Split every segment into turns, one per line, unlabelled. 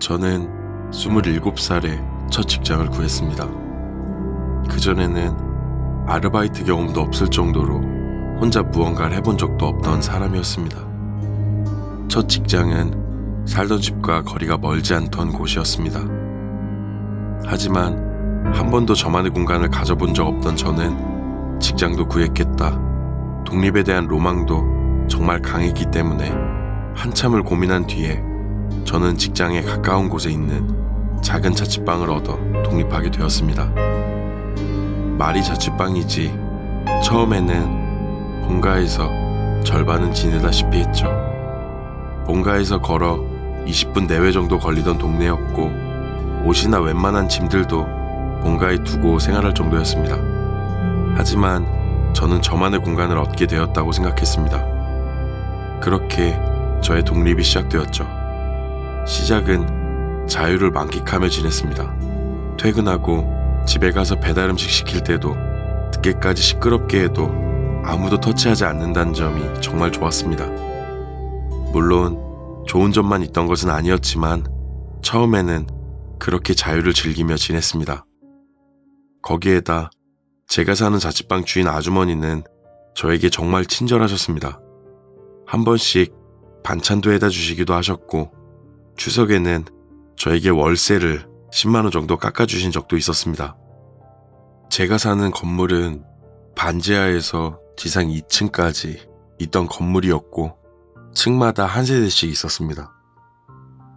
저는 27살에 첫 직장을 구했습니다. 그전에는 아르바이트 경험도 없을 정도로 혼자 무언가를 해본 적도 없던 사람이었습니다. 첫 직장은 살던 집과 거리가 멀지 않던 곳이었습니다. 하지만 한 번도 저만의 공간을 가져본 적 없던 저는 직장도 구했겠다, 독립에 대한 로망도 정말 강했기 때문에 한참을 고민한 뒤에 저는 직장에 가까운 곳에 있는 작은 자취방을 얻어 독립하게 되었습니다. 말이 자취방이지 처음에는 본가에서 절반은 지내다시피 했죠. 본가에서 걸어 20분 내외 정도 걸리던 동네였고 옷이나 웬만한 짐들도 본가에 두고 생활할 정도였습니다. 하지만 저는 저만의 공간을 얻게 되었다고 생각했습니다. 그렇게 저의 독립이 시작되었죠. 시작은 자유를 만끽하며 지냈습니다. 퇴근하고 집에 가서 배달 음식 시킬 때도 늦게까지 시끄럽게 해도 아무도 터치하지 않는다는 점이 정말 좋았습니다. 물론 좋은 점만 있던 것은 아니었지만 처음에는 그렇게 자유를 즐기며 지냈습니다. 거기에다 제가 사는 자취방 주인 아주머니는 저에게 정말 친절하셨습니다. 한 번씩 반찬도 해다 주시기도 하셨고 추석에는 저에게 월세를 10만 원 정도 깎아주신 적도 있었습니다. 제가 사는 건물은 반지하에서 지상 2층까지 있던 건물이었고 층마다 한 세대씩 있었습니다.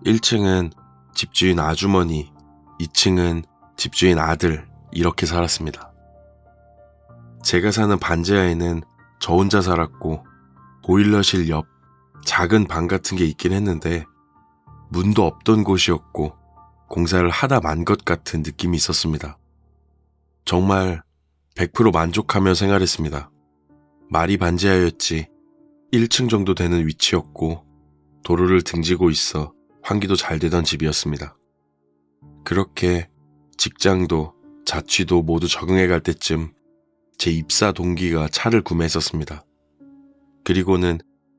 1층은 집주인 아주머니, 2층은 집주인 아들, 이렇게 살았습니다. 제가 사는 반지하에는 저 혼자 살았고 보일러실 옆 작은 방 같은 게 있긴 했는데 문도 없던 곳이었고 공사를 하다 만 것 같은 느낌이 있었습니다. 정말 100% 만족하며 생활했습니다. 말이 반지하였지 1층 정도 되는 위치였고 도로를 등지고 있어 환기도 잘 되던 집이었습니다. 그렇게 직장도 자취도 모두 적응해 갈 때쯤 제 입사 동기가 차를 구매했었습니다. 그리고는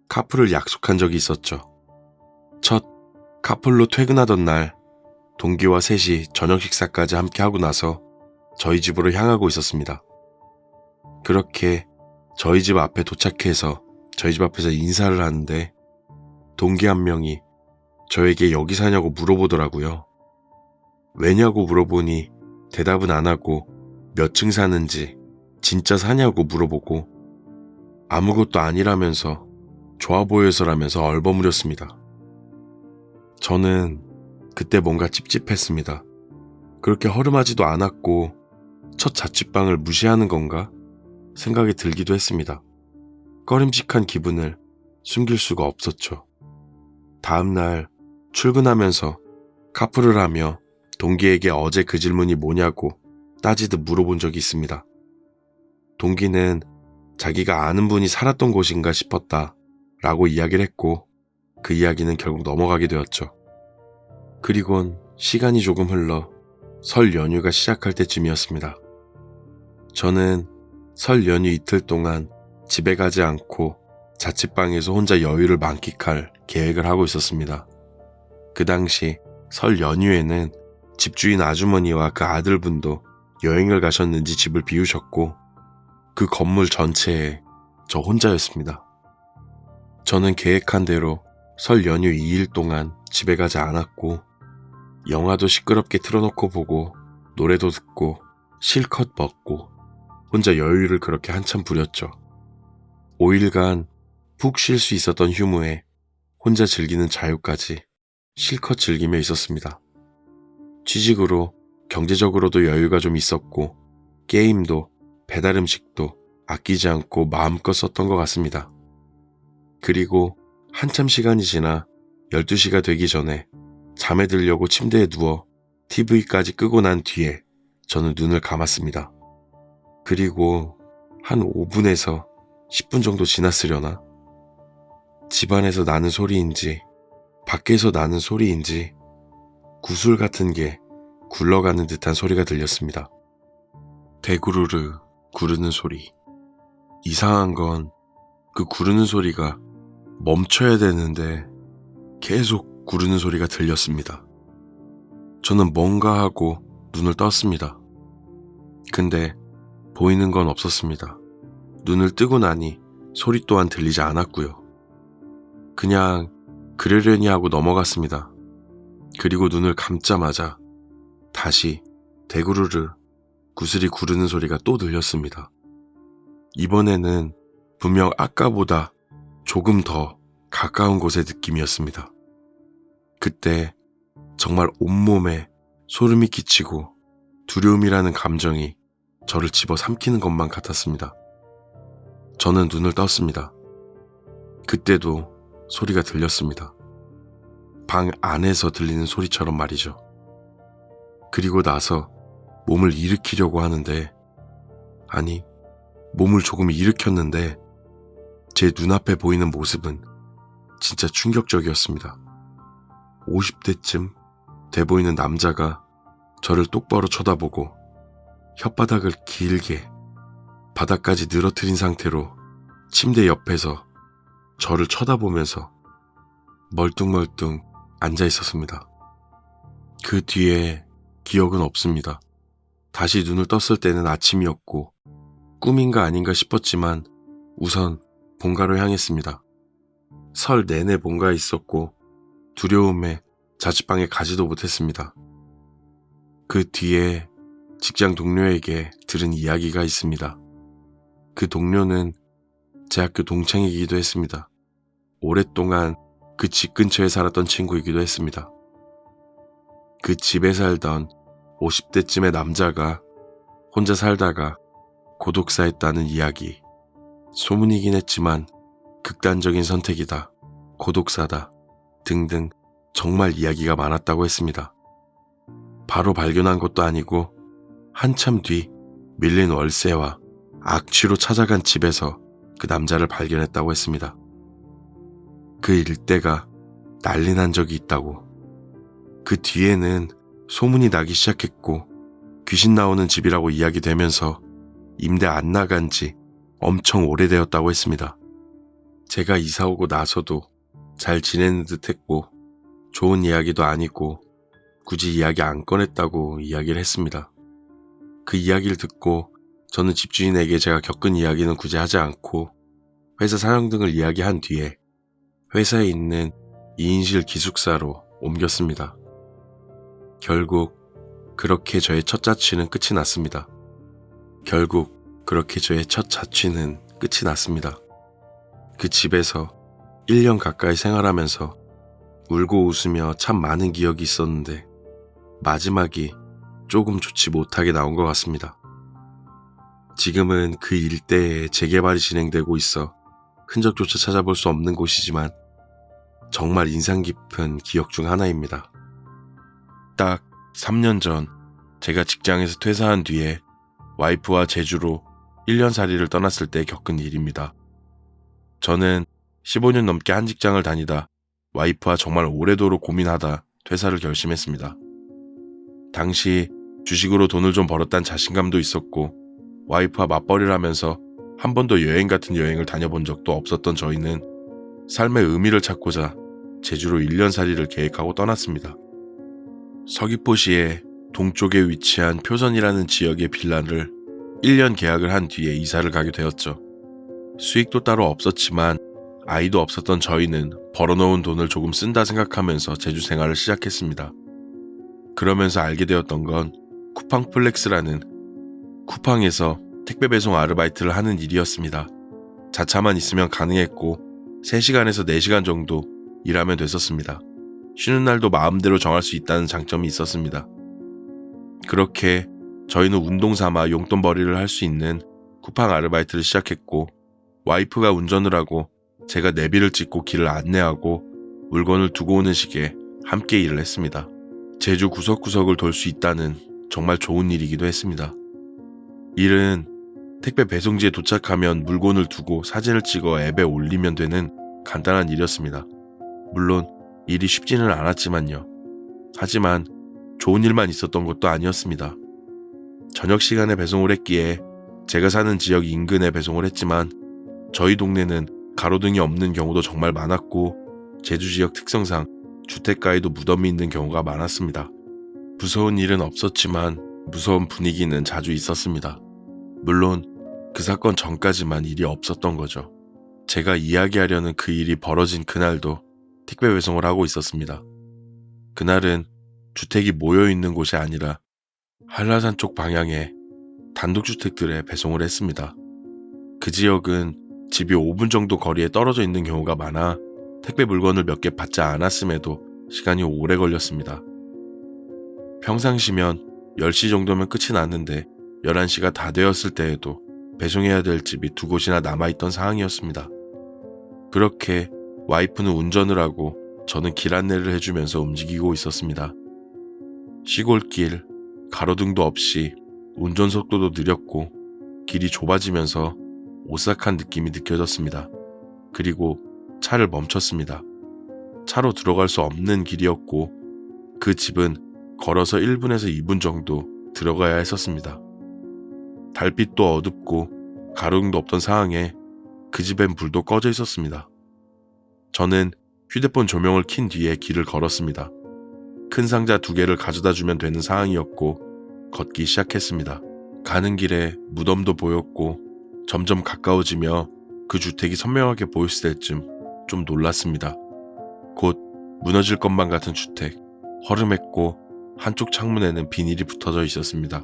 카풀을 약속한 적이 있었죠. 첫 카풀로 퇴근하던 날 동기와 셋이 저녁 식사까지 함께 하고 나서 저희 집으로 향하고 있었습니다. 그렇게 저희 집 앞에 도착해서 저희 집 앞에서 인사를 하는데 동기 한 명이 저에게 여기 사냐고 물어보더라고요. 왜냐고 물어보니 대답은 안 하고 몇 층 사는지 진짜 사냐고 물어보고 아무것도 아니라면서 좋아 보여서라면서 얼버무렸습니다. 저는 그때 뭔가 찝찝했습니다. 그렇게 허름하지도 않았고 첫 자취방을 무시하는 건가 생각이 들기도 했습니다. 꺼림칙한 기분을 숨길 수가 없었죠. 다음날 출근하면서 카풀을 하며 동기에게 어제 그 질문이 뭐냐고 따지듯 물어본 적이 있습니다. 동기는 자기가 아는 분이 살았던 곳인가 싶었다 라고 이야기를 했고 그 이야기는 결국 넘어가게 되었죠. 그리곤 시간이 조금 흘러 설 연휴가 시작할 때쯤이었습니다. 저는 설 연휴 이틀 동안 집에 가지 않고 자취방에서 혼자 여유를 만끽할 계획을 하고 있었습니다. 그 당시 설 연휴에는 집주인 아주머니와 그 아들분도 여행을 가셨는지 집을 비우셨고 그 건물 전체에 저 혼자였습니다. 저는 계획한 대로 설 연휴 2일 동안 집에 가지 않았고 영화도 시끄럽게 틀어놓고 보고 노래도 듣고 실컷 먹고 혼자 여유를 그렇게 한참 부렸죠. 5일간 푹 쉴 수 있었던 휴무에 혼자 즐기는 자유까지 실컷 즐기며 있었습니다. 취직으로 경제적으로도 여유가 좀 있었고 게임도 배달 음식도 아끼지 않고 마음껏 썼던 것 같습니다. 그리고 한참 시간이 지나 12시가 되기 전에 잠에 들려고 침대에 누워 TV까지 끄고 난 뒤에 저는 눈을 감았습니다. 그리고 한 5분에서 10분 정도 지났으려나? 집안에서 나는 소리인지 밖에서 나는 소리인지 구슬 같은 게 굴러가는 듯한 소리가 들렸습니다. 대구르르 구르는 소리. 이상한 건 그 구르는 소리가 멈춰야 되는데 계속 구르는 소리가 들렸습니다. 저는 뭔가 하고 눈을 떴습니다. 근데 보이는 건 없었습니다. 눈을 뜨고 나니 소리 또한 들리지 않았고요. 그냥 그러려니 하고 넘어갔습니다. 그리고 눈을 감자마자 다시 대구르르 구슬이 구르는 소리가 또 들렸습니다. 이번에는 분명 아까보다 조금 더 가까운 곳의 느낌이었습니다. 그때 정말 온몸에 소름이 끼치고 두려움이라는 감정이 저를 집어삼키는 것만 같았습니다. 저는 눈을 떴습니다. 그때도 소리가 들렸습니다. 방 안에서 들리는 소리처럼 말이죠. 그리고 나서 몸을 일으키려고 하는데, 아니, 몸을 조금 일으켰는데 제 눈앞에 보이는 모습은 진짜 충격적이었습니다. 50대쯤 돼 보이는 남자가 저를 똑바로 쳐다보고 혓바닥을 길게 바닥까지 늘어뜨린 상태로 침대 옆에서 저를 쳐다보면서 멀뚱멀뚱 앉아 있었습니다. 그 뒤에 기억은 없습니다. 다시 눈을 떴을 때는 아침이었고 꿈인가 아닌가 싶었지만 우선 본가로 향했습니다. 설 내내 본가에 있었고 두려움에 자취방에 가지도 못했습니다. 그 뒤에 직장 동료에게 들은 이야기가 있습니다. 그 동료는 제 학교 동창이기도 했습니다. 오랫동안 그 집 근처에 살았던 친구이기도 했습니다. 그 집에 살던 50대쯤의 남자가 혼자 살다가 고독사했다는 이야기. 소문이긴 했지만 극단적인 선택이다, 고독사다 등등 정말 이야기가 많았다고 했습니다. 바로 발견한 것도 아니고 한참 뒤 밀린 월세와 악취로 찾아간 집에서 그 남자를 발견했다고 했습니다. 그 일대가 난리 난 적이 있다고. 그 뒤에는 소문이 나기 시작했고 귀신 나오는 집이라고 이야기되면서 임대 안 나간 지 엄청 오래되었다고 했습니다. 제가 이사 오고 나서도 잘 지내는 듯 했고 좋은 이야기도 아니고 굳이 이야기 안 꺼냈다고 이야기를 했습니다. 그 이야기를 듣고 저는 집주인에게 제가 겪은 이야기는 굳이 하지 않고 회사 사정 등을 이야기한 뒤에 회사에 있는 2인실 기숙사로 옮겼습니다. 결국 그렇게 저의 첫 자취는 끝이 났습니다. 그 집에서 1년 가까이 생활하면서 울고 웃으며 참 많은 기억이 있었는데 마지막이 조금 좋지 못하게 나온 것 같습니다. 지금은 그 일대에 재개발이 진행되고 있어 흔적조차 찾아볼 수 없는 곳이지만 정말 인상 깊은 기억 중 하나입니다. 딱 3년 전 제가 직장에서 퇴사한 뒤에 와이프와 제주로 1년살이를 떠났을 때 겪은 일입니다. 저는 15년 넘게 한 직장을 다니다 와이프와 정말 오래도록 고민하다 퇴사를 결심했습니다. 당시 주식으로 돈을 좀 벌었다는 자신감도 있었고 와이프와 맞벌이를 하면서 한 번도 여행 같은 여행을 다녀본 적도 없었던 저희는 삶의 의미를 찾고자 제주로 1년살이를 계획하고 떠났습니다. 서귀포시의 동쪽에 위치한 표선이라는 지역의 빌라를 1년 계약을 한 뒤에 이사를 가게 되었죠. 수익도 따로 없었지만 아이도 없었던 저희는 벌어놓은 돈을 조금 쓴다 생각하면서 제주 생활을 시작했습니다. 그러면서 알게 되었던 건 쿠팡플렉스라는 쿠팡에서 택배 배송 아르바이트를 하는 일이었습니다. 자차만 있으면 가능했고 3시간에서 4시간 정도 일하면 됐었습니다. 쉬는 날도 마음대로 정할 수 있다는 장점이 있었습니다. 그렇게 저희는 운동 삼아 용돈벌이를 할 수 있는 쿠팡 아르바이트를 시작했고 와이프가 운전을 하고 제가 내비를 찍고 길을 안내하고 물건을 두고 오는 식에 함께 일을 했습니다. 제주 구석구석을 돌 수 있다는 정말 좋은 일이기도 했습니다. 일은 택배 배송지에 도착하면 물건을 두고 사진을 찍어 앱에 올리면 되는 간단한 일이었습니다. 물론 일이 쉽지는 않았지만요. 하지만 좋은 일만 있었던 것도 아니었습니다. 저녁 시간에 배송을 했기에 제가 사는 지역 인근에 배송을 했지만 저희 동네는 가로등이 없는 경우도 정말 많았고 제주 지역 특성상 주택가에도 무덤이 있는 경우가 많았습니다. 무서운 일은 없었지만 무서운 분위기는 자주 있었습니다. 물론 그 사건 전까지만 일이 없었던 거죠. 제가 이야기하려는 그 일이 벌어진 그날도 택배 배송을 하고 있었습니다. 그날은 주택이 모여있는 곳이 아니라 한라산 쪽 방향의 단독주택들에 배송을 했습니다. 그 지역은 집이 5분 정도 거리에 떨어져 있는 경우가 많아 택배 물건을 몇 개 받지 않았음에도 시간이 오래 걸렸습니다. 평상시면 10시 정도면 끝이 났는데 11시가 다 되었을 때에도 배송해야 될 집이 2곳이나 남아있던 상황이었습니다. 그렇게 와이프는 운전을 하고 저는 길 안내를 해주면서 움직이고 있었습니다. 시골길, 가로등도 없이 운전 속도도 느렸고 길이 좁아지면서 오싹한 느낌이 느껴졌습니다. 그리고 차를 멈췄습니다. 차로 들어갈 수 없는 길이었고 그 집은 걸어서 1분에서 2분 정도 들어가야 했었습니다. 달빛도 어둡고 가로등도 없던 상황에 그 집엔 불도 꺼져 있었습니다. 저는 휴대폰 조명을 킨 뒤에 길을 걸었습니다. 큰 상자 2개를 가져다 주면 되는 상황이었고 걷기 시작했습니다. 가는 길에 무덤도 보였고 점점 가까워지며 그 주택이 선명하게 보였을 때쯤 좀 놀랐습니다. 곧 무너질 것만 같은 주택, 허름했고 한쪽 창문에는 비닐이 붙어져 있었습니다.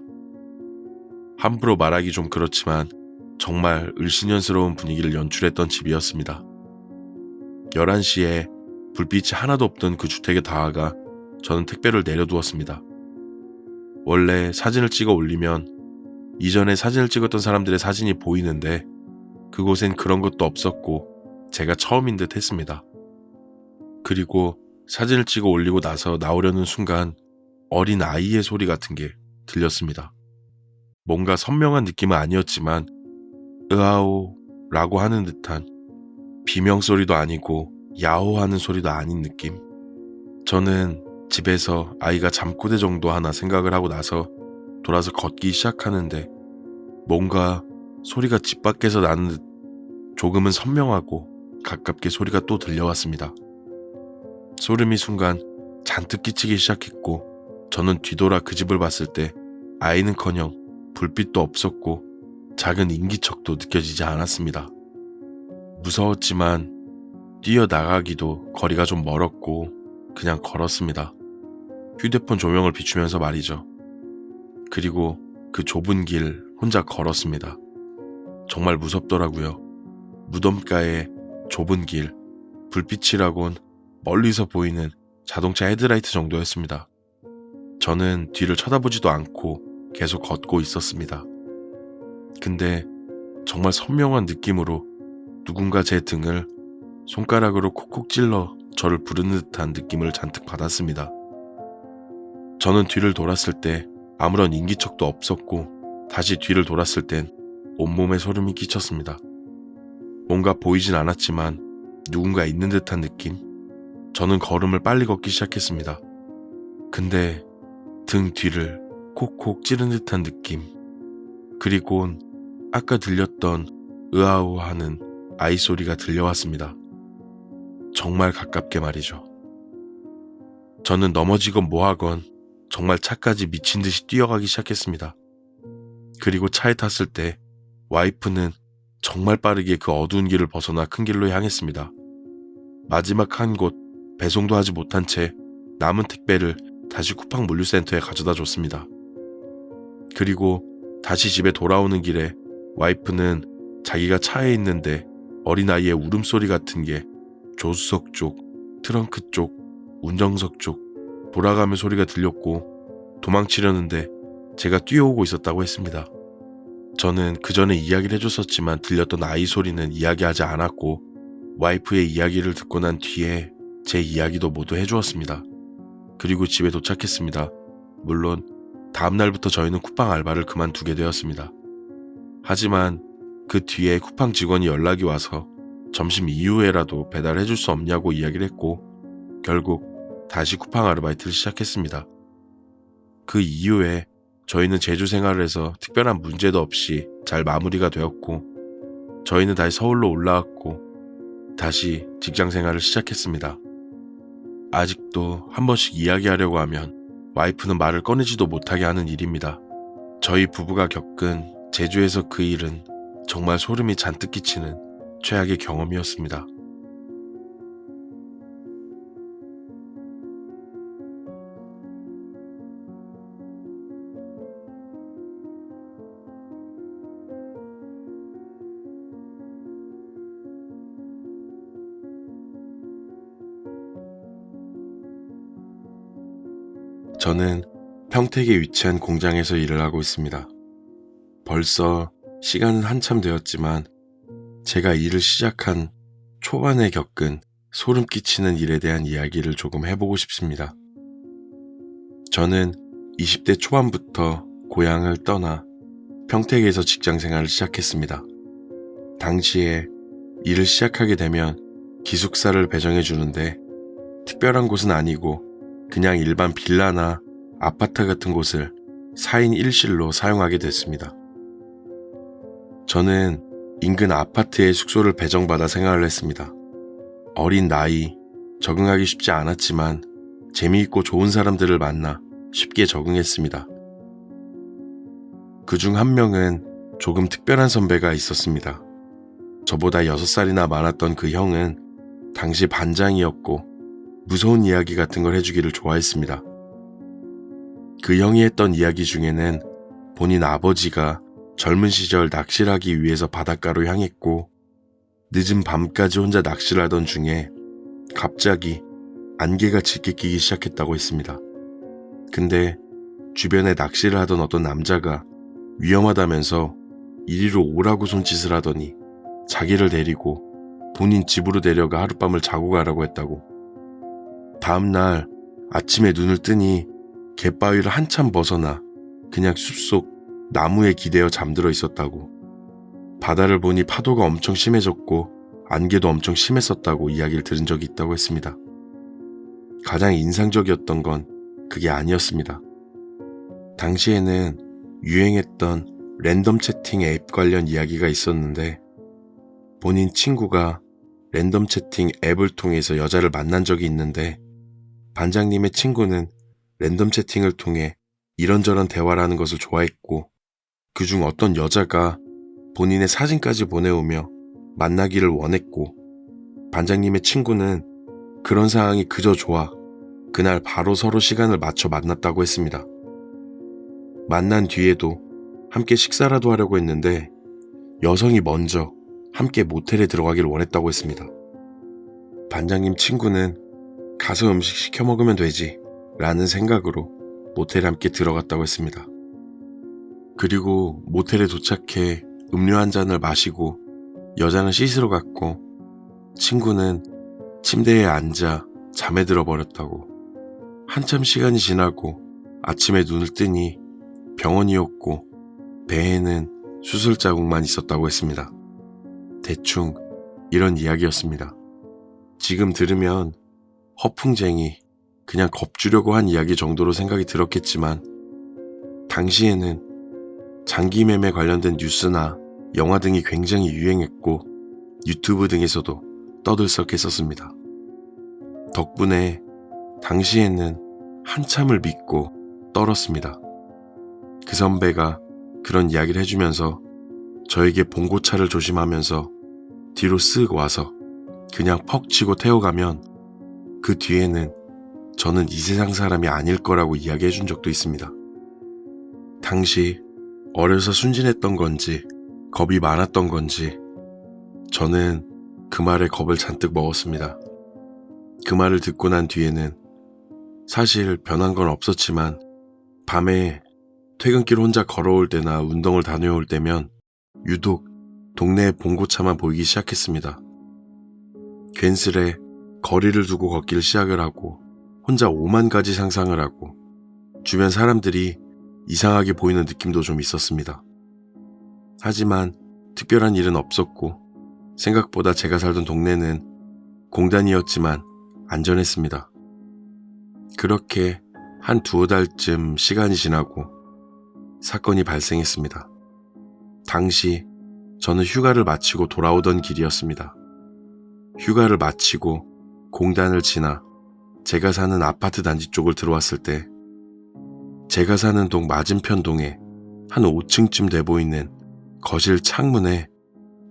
함부로 말하기 좀 그렇지만 정말 을씨년스러운 분위기를 연출했던 집이었습니다. 11시에 불빛이 하나도 없던 그 주택에 다가가 저는 택배를 내려두었습니다. 원래 사진을 찍어 올리면 이전에 사진을 찍었던 사람들의 사진이 보이는데 그곳엔 그런 것도 없었고 제가 처음인 듯 했습니다. 그리고 사진을 찍어 올리고 나서 나오려는 순간 어린 아이의 소리 같은 게 들렸습니다. 뭔가 선명한 느낌은 아니었지만 으아오 라고 하는 듯한 비명소리도 아니고 야호하는 소리도 아닌 느낌. 저는 집에서 아이가 잠꼬대 정도 하나 생각을 하고 나서 돌아서 걷기 시작하는데 뭔가 소리가 집 밖에서 나는 듯 조금은 선명하고 가깝게 소리가 또 들려왔습니다. 소름이 순간 잔뜩 끼치기 시작했고 저는 뒤돌아 그 집을 봤을 때 아이는커녕 불빛도 없었고 작은 인기척도 느껴지지 않았습니다. 무서웠지만 뛰어나가기도 거리가 좀 멀었고 그냥 걸었습니다. 휴대폰 조명을 비추면서 말이죠. 그리고 그 좁은 길 혼자 걸었습니다. 정말 무섭더라고요. 무덤가의 좁은 길, 불빛이라곤 멀리서 보이는 자동차 헤드라이트 정도였습니다. 저는 뒤를 쳐다보지도 않고 계속 걷고 있었습니다. 근데 정말 선명한 느낌으로 누군가 제 등을 손가락으로 콕콕 찔러 저를 부르는 듯한 느낌을 잔뜩 받았습니다. 저는 뒤를 돌았을 때 아무런 인기척도 없었고 다시 뒤를 돌았을 땐 온몸에 소름이 끼쳤습니다. 뭔가 보이진 않았지만 누군가 있는 듯한 느낌? 저는 걸음을 빨리 걷기 시작했습니다. 근데 등 뒤를 콕콕 찌른 듯한 느낌, 그리곤 아까 들렸던 으아우 하는 아이 소리가 들려왔습니다. 정말 가깝게 말이죠. 저는 넘어지건 뭐하건 정말 차까지 미친 듯이 뛰어가기 시작했습니다. 그리고 차에 탔을 때 와이프는 정말 빠르게 그 어두운 길을 벗어나 큰 길로 향했습니다. 마지막 한 곳 배송도 하지 못한 채 남은 택배를 다시 쿠팡 물류센터에 가져다 줬습니다. 그리고 다시 집에 돌아오는 길에 와이프는 자기가 차에 있는데 어린아이의 울음소리 같은 게 조수석 쪽, 트렁크 쪽, 운전석 쪽 돌아가며 소리가 들렸고 도망치려는데 제가 뛰어오고 있었다고 했습니다. 저는 그 전에 이야기를 해줬었지만 들렸던 아이 소리는 이야기하지 않았고 와이프의 이야기를 듣고 난 뒤에 제 이야기도 모두 해주었습니다. 그리고 집에 도착했습니다. 물론 다음날부터 저희는 쿠팡 알바를 그만두게 되었습니다. 하지만 그 뒤에 쿠팡 직원이 연락이 와서 점심 이후에라도 배달해줄 수 없냐고 이야기를 했고 결국 다시 쿠팡 아르바이트를 시작했습니다. 그 이후에 저희는 제주 생활을 해서 특별한 문제도 없이 잘 마무리가 되었고 저희는 다시 서울로 올라왔고 다시 직장 생활을 시작했습니다. 아직도 한 번씩 이야기하려고 하면 와이프는 말을 꺼내지도 못하게 하는 일입니다. 저희 부부가 겪은 제주에서 그 일은 정말 소름이 잔뜩 끼치는 최악의 경험이었습니다. 저는 평택에 위치한 공장에서 일을 하고 있습니다. 벌써 시간은 한참 되었지만 제가 일을 시작한 초반에 겪은 소름 끼치는 일에 대한 이야기를 조금 해보고 싶습니다. 저는 20대 초반부터 고향을 떠나 평택에서 직장 생활을 시작했습니다. 당시에 일을 시작하게 되면 기숙사를 배정해 주는데 특별한 곳은 아니고 그냥 일반 빌라나 아파트 같은 곳을 4인 1실로 사용하게 됐습니다. 저는 인근 아파트에 숙소를 배정받아 생활을 했습니다. 어린 나이, 적응하기 쉽지 않았지만 재미있고 좋은 사람들을 만나 쉽게 적응했습니다. 그중 한 명은 조금 특별한 선배가 있었습니다. 저보다 6살이나 많았던 그 형은 당시 반장이었고 무서운 이야기 같은 걸 해주기를 좋아했습니다. 그 형이 했던 이야기 중에는 본인 아버지가 젊은 시절 낚시를 하기 위해서 바닷가로 향했고 늦은 밤까지 혼자 낚시를 하던 중에 갑자기 안개가 짙게 끼기 시작했다고 했습니다. 근데 주변에 낚시를 하던 어떤 남자가 위험하다면서 이리로 오라고 손짓을 하더니 자기를 데리고 본인 집으로 데려가 하룻밤을 자고 가라고 했다고. 다음날 아침에 눈을 뜨니 갯바위를 한참 벗어나 그냥 숲속 나무에 기대어 잠들어 있었다고. 바다를 보니 파도가 엄청 심해졌고 안개도 엄청 심했었다고 이야기를 들은 적이 있다고 했습니다. 가장 인상적이었던 건 그게 아니었습니다. 당시에는 유행했던 랜덤 채팅 앱 관련 이야기가 있었는데 본인 친구가 랜덤 채팅 앱을 통해서 여자를 만난 적이 있는데 반장님의 친구는 랜덤 채팅을 통해 이런저런 대화를 하는 것을 좋아했고 그중 어떤 여자가 본인의 사진까지 보내오며 만나기를 원했고 반장님의 친구는 그런 상황이 그저 좋아 그날 바로 서로 시간을 맞춰 만났다고 했습니다. 만난 뒤에도 함께 식사라도 하려고 했는데 여성이 먼저 함께 모텔에 들어가길 원했다고 했습니다. 반장님 친구는 가서 음식 시켜 먹으면 되지 라는 생각으로 모텔에 함께 들어갔다고 했습니다. 그리고 모텔에 도착해 음료 한 잔을 마시고 여자는 씻으러 갔고 친구는 침대에 앉아 잠에 들어버렸다고. 한참 시간이 지나고 아침에 눈을 뜨니 병원이었고 배에는 수술 자국만 있었다고 했습니다. 대충 이런 이야기였습니다. 지금 들으면 허풍쟁이, 그냥 겁주려고 한 이야기 정도로 생각이 들었겠지만 당시에는 장기 매매 관련된 뉴스나 영화 등이 굉장히 유행했고 유튜브 등에서도 떠들썩했었습니다. 덕분에 당시에는 한참을 믿고 떨었습니다. 그 선배가 그런 이야기를 해주면서 저에게 봉고차를 조심하면서 뒤로 쓱 와서 그냥 퍽 치고 태워가면 그 뒤에는 저는 이 세상 사람이 아닐 거라고 이야기해 준 적도 있습니다. 당시 어려서 순진했던 건지 겁이 많았던 건지 저는 그 말에 겁을 잔뜩 먹었습니다. 그 말을 듣고 난 뒤에는 사실 변한 건 없었지만 밤에 퇴근길 혼자 걸어올 때나 운동을 다녀올 때면 유독 동네에 봉고차만 보이기 시작했습니다. 괜스레 거리를 두고 걷기를 시작을 하고 혼자 오만 가지 상상을 하고 주변 사람들이 이상하게 보이는 느낌도 좀 있었습니다. 하지만 특별한 일은 없었고 생각보다 제가 살던 동네는 공단이었지만 안전했습니다. 그렇게 한 두어 달쯤 시간이 지나고 사건이 발생했습니다. 당시 저는 휴가를 마치고 돌아오던 길이었습니다. 휴가를 마치고 공단을 지나 제가 사는 아파트 단지 쪽을 들어왔을 때 제가 사는 동 맞은편 동에 한 5층쯤 돼 보이는 거실 창문에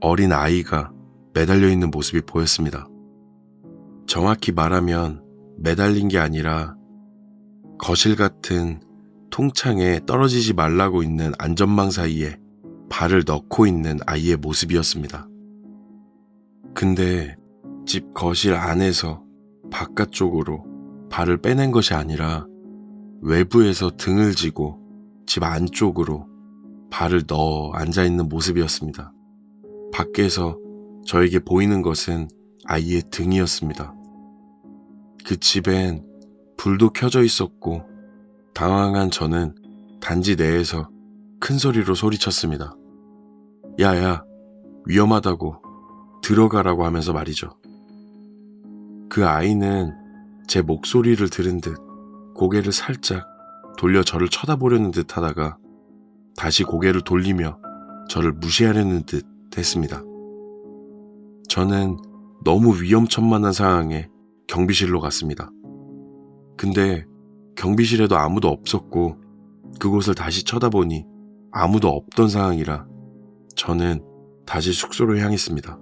어린 아이가 매달려 있는 모습이 보였습니다. 정확히 말하면 매달린 게 아니라 거실 같은 통창에 떨어지지 말라고 있는 안전망 사이에 발을 넣고 있는 아이의 모습이었습니다. 근데 집 거실 안에서 바깥쪽으로 발을 빼낸 것이 아니라 외부에서 등을 지고 집 안쪽으로 발을 넣어 앉아있는 모습이었습니다. 밖에서 저에게 보이는 것은 아이의 등이었습니다. 그 집엔 불도 켜져 있었고 당황한 저는 단지 내에서 큰 소리로 소리쳤습니다. 야야, 위험하다고 들어가라고 하면서 말이죠. 그 아이는 제 목소리를 들은 듯 고개를 살짝 돌려 저를 쳐다보려는 듯 하다가 다시 고개를 돌리며 저를 무시하려는 듯 했습니다. 저는 너무 위험천만한 상황에 경비실로 갔습니다. 근데 경비실에도 아무도 없었고 그곳을 다시 쳐다보니 아무도 없던 상황이라 저는 다시 숙소로 향했습니다.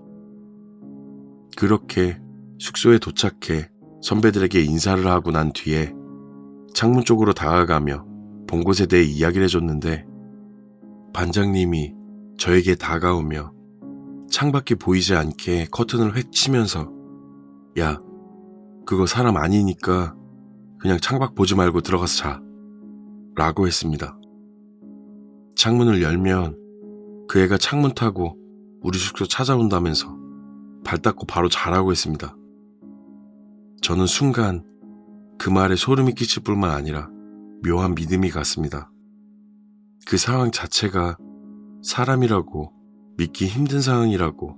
그렇게 숙소에 도착해 선배들에게 인사를 하고 난 뒤에 창문 쪽으로 다가가며 본 것에 대해 이야기를 해줬는데 반장님이 저에게 다가오며 창밖이 보이지 않게 커튼을 획 치면서 야, 그거 사람 아니니까 그냥 창밖 보지 말고 들어가서 자 라고 했습니다. 창문을 열면 그 애가 창문 타고 우리 숙소 찾아온다면서 발 닦고 바로 자라고 했습니다. 저는 순간 그 말에 소름이 끼칠 뿐만 아니라 묘한 믿음이 갔습니다. 그 상황 자체가 사람이라고 믿기 힘든 상황이라고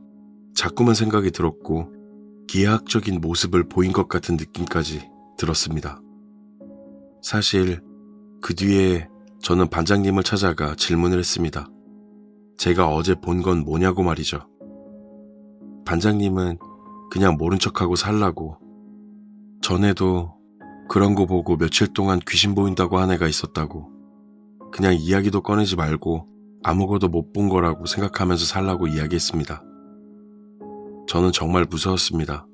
자꾸만 생각이 들었고 기하학적인 모습을 보인 것 같은 느낌까지 들었습니다. 사실 그 뒤에 저는 반장님을 찾아가 질문을 했습니다. 제가 어제 본 건 뭐냐고 말이죠. 반장님은 그냥 모른 척하고 살라고 전에도 그런 거 보고 며칠 동안 귀신 보인다고 한 애가 있었다고 그냥 이야기도 꺼내지 말고 아무것도 못 본 거라고 생각하면서 살라고 이야기했습니다. 저는 정말 무서웠습니다.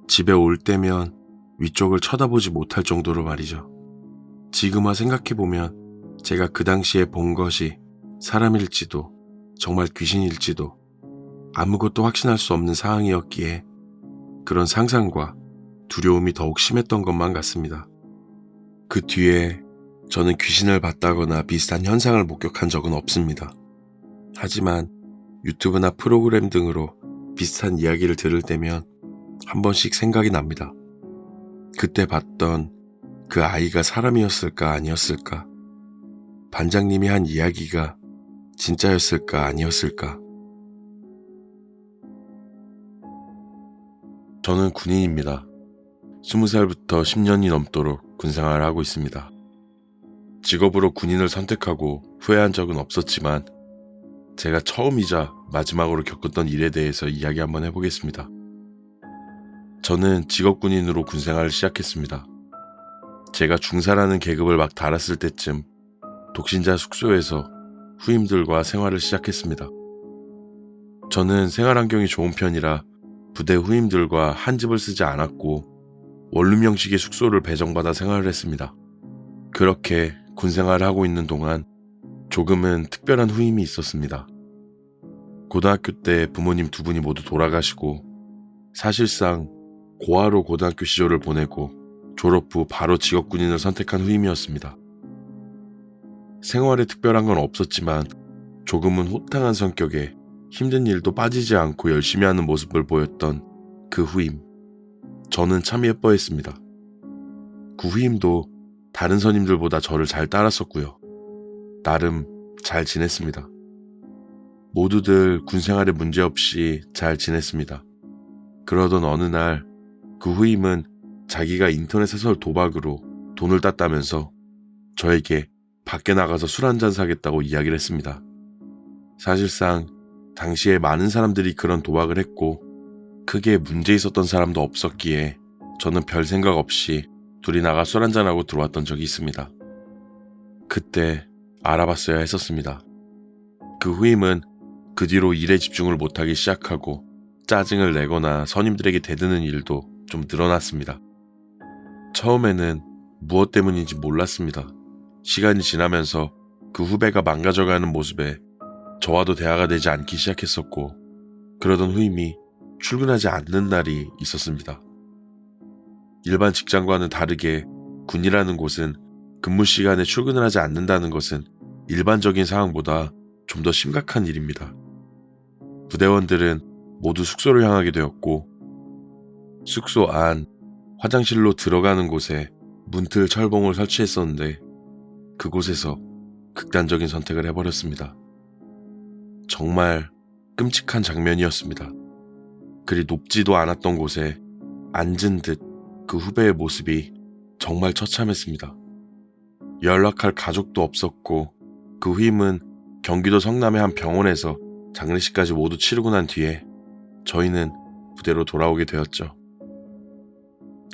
집에 올 때면 위쪽을 쳐다보지 못할 정도로 말이죠. 지금 와 생각해보면 제가 그 당시에 본 것이 사람일지도 정말 귀신일지도 아무것도 확신할 수 없는 상황이었기에 그런 상상과 두려움이 더욱 심했던 것만 같습니다. 그 뒤에 저는 귀신을 봤다거나 비슷한 현상을 목격한 적은 없습니다. 하지만 유튜브나 프로그램 등으로 비슷한 이야기를 들을 때면 한 번씩 생각이 납니다. 그때 봤던 그 아이가 사람이었을까 아니었을까? 반장님이 한 이야기가 진짜였을까 아니었을까? 저는 군인입니다. 20살부터 10년이 넘도록 군생활을 하고 있습니다. 직업으로 군인을 선택하고 후회한 적은 없었지만 제가 처음이자 마지막으로 겪었던 일에 대해서 이야기 한번 해보겠습니다. 저는 직업군인으로 군생활을 시작했습니다. 제가 중사라는 계급을 막 달았을 때쯤 독신자 숙소에서 후임들과 생활을 시작했습니다. 저는 생활 환경이 좋은 편이라 부대 후임들과 한 집을 쓰지 않았고 원룸 형식의 숙소를 배정받아 생활을 했습니다. 그렇게 군생활을 하고 있는 동안 조금은 특별한 후임이 있었습니다. 고등학교 때 부모님 두 분이 모두 돌아가시고 사실상 고아로 고등학교 시절을 보내고 졸업 후 바로 직업군인을 선택한 후임이었습니다. 생활에 특별한 건 없었지만 조금은 호탕한 성격에 힘든 일도 빠지지 않고 열심히 하는 모습을 보였던 그 후임. 저는 참 예뻐했습니다. 그 후임도 다른 선임들보다 저를 잘 따랐었고요. 나름 잘 지냈습니다. 모두들 군생활에 문제없이 잘 지냈습니다. 그러던 어느 날 그 후임은 자기가 인터넷 사설 도박으로 돈을 땄다면서 저에게 밖에 나가서 술 한잔 사겠다고 이야기를 했습니다. 사실상 당시에 많은 사람들이 그런 도박을 했고 크게 문제 있었던 사람도 없었기에 저는 별 생각 없이 둘이 나가 술 한잔하고 들어왔던 적이 있습니다. 그때 알아봤어야 했었습니다. 그 후임은 그 뒤로 일에 집중을 못하기 시작하고 짜증을 내거나 선임들에게 대드는 일도 좀 늘어났습니다. 처음에는 무엇 때문인지 몰랐습니다. 시간이 지나면서 그 후배가 망가져가는 모습에 저와도 대화가 되지 않기 시작했었고, 그러던 후임이 출근하지 않는 날이 있었습니다. 일반 직장과는 다르게 군이라는 곳은 근무 시간에 출근을 하지 않는다는 것은 일반적인 상황보다 좀 더 심각한 일입니다. 부대원들은 모두 숙소를 향하게 되었고, 숙소 안 화장실로 들어가는 곳에 문틀 철봉을 설치했었는데 그곳에서 극단적인 선택을 해버렸습니다. 정말 끔찍한 장면이었습니다. 그리 높지도 않았던 곳에 앉은 듯 그 후배의 모습이 정말 처참했습니다. 연락할 가족도 없었고, 그 후임은 경기도 성남의 한 병원에서 장례식까지 모두 치르고 난 뒤에 저희는 부대로 돌아오게 되었죠.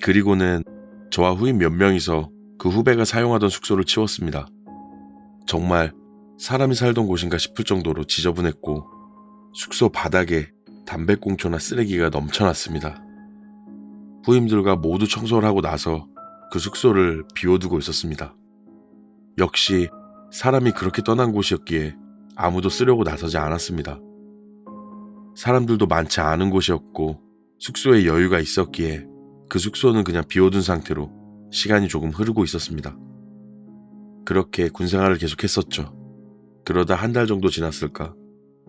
그리고는 저와 후임 몇 명이서 그 후배가 사용하던 숙소를 치웠습니다. 정말 사람이 살던 곳인가 싶을 정도로 지저분했고, 숙소 바닥에 담배꽁초나 쓰레기가 넘쳐났습니다. 후임들과 모두 청소를 하고 나서 그 숙소를 비워두고 있었습니다. 역시 사람이 그렇게 떠난 곳이었기에 아무도 쓰려고 나서지 않았습니다. 사람들도 많지 않은 곳이었고 숙소에 여유가 있었기에 그 숙소는 그냥 비워둔 상태로 시간이 조금 흐르고 있었습니다. 그렇게 군생활을 계속했었죠. 그러다 한 달 정도 지났을까,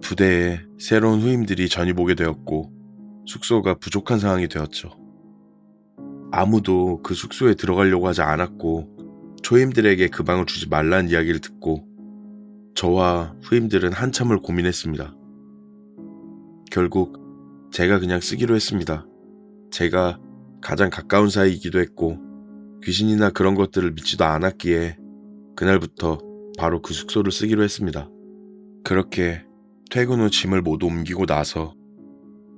부대에 새로운 후임들이 전입 오게 되었고 숙소가 부족한 상황이 되었죠. 아무도 그 숙소에 들어가려고 하지 않았고 초임들에게 그 방을 주지 말라는 이야기를 듣고 저와 후임들은 한참을 고민했습니다. 결국 제가 그냥 쓰기로 했습니다. 제가 가장 가까운 사이이기도 했고 귀신이나 그런 것들을 믿지도 않았기에 그날부터 바로 그 숙소를 쓰기로 했습니다. 그렇게 퇴근 후 짐을 모두 옮기고 나서